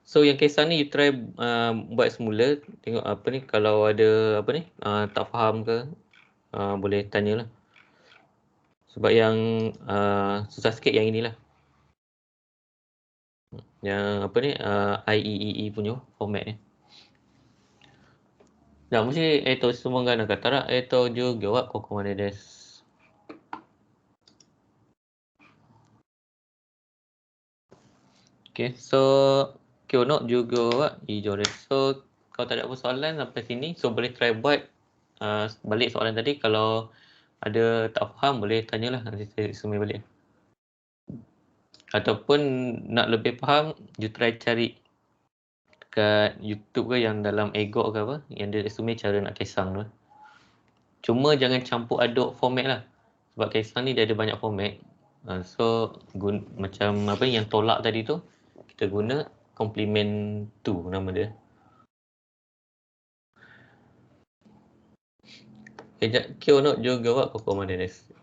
So yang kisah ni you try buat semula, tengok kalau ada tak faham ke boleh tanyalah. Sebab yang susah sikit yang inilah. Yang IEEE punya format ni. Ya, mesti semua kan kata juga wa kokomade desu. Okay, so kyo juga wa ijo desu. So kalau tak ada apa soalan sampai sini, so boleh try buat balik soalan tadi. Kalau ada tak faham boleh tanyalah, nanti saya sumai balik. Ataupun nak lebih faham, you try cari kat YouTube ke yang dalam EGOT ke apa, yang dia sumai cara nak kesang tu. Cuma jangan campur aduk format lah. Sebab kesang ni dia ada banyak format. So macam yang tolak tadi tu, kita guna complement 2 nama dia. Kyo no juga wa kokomade desu.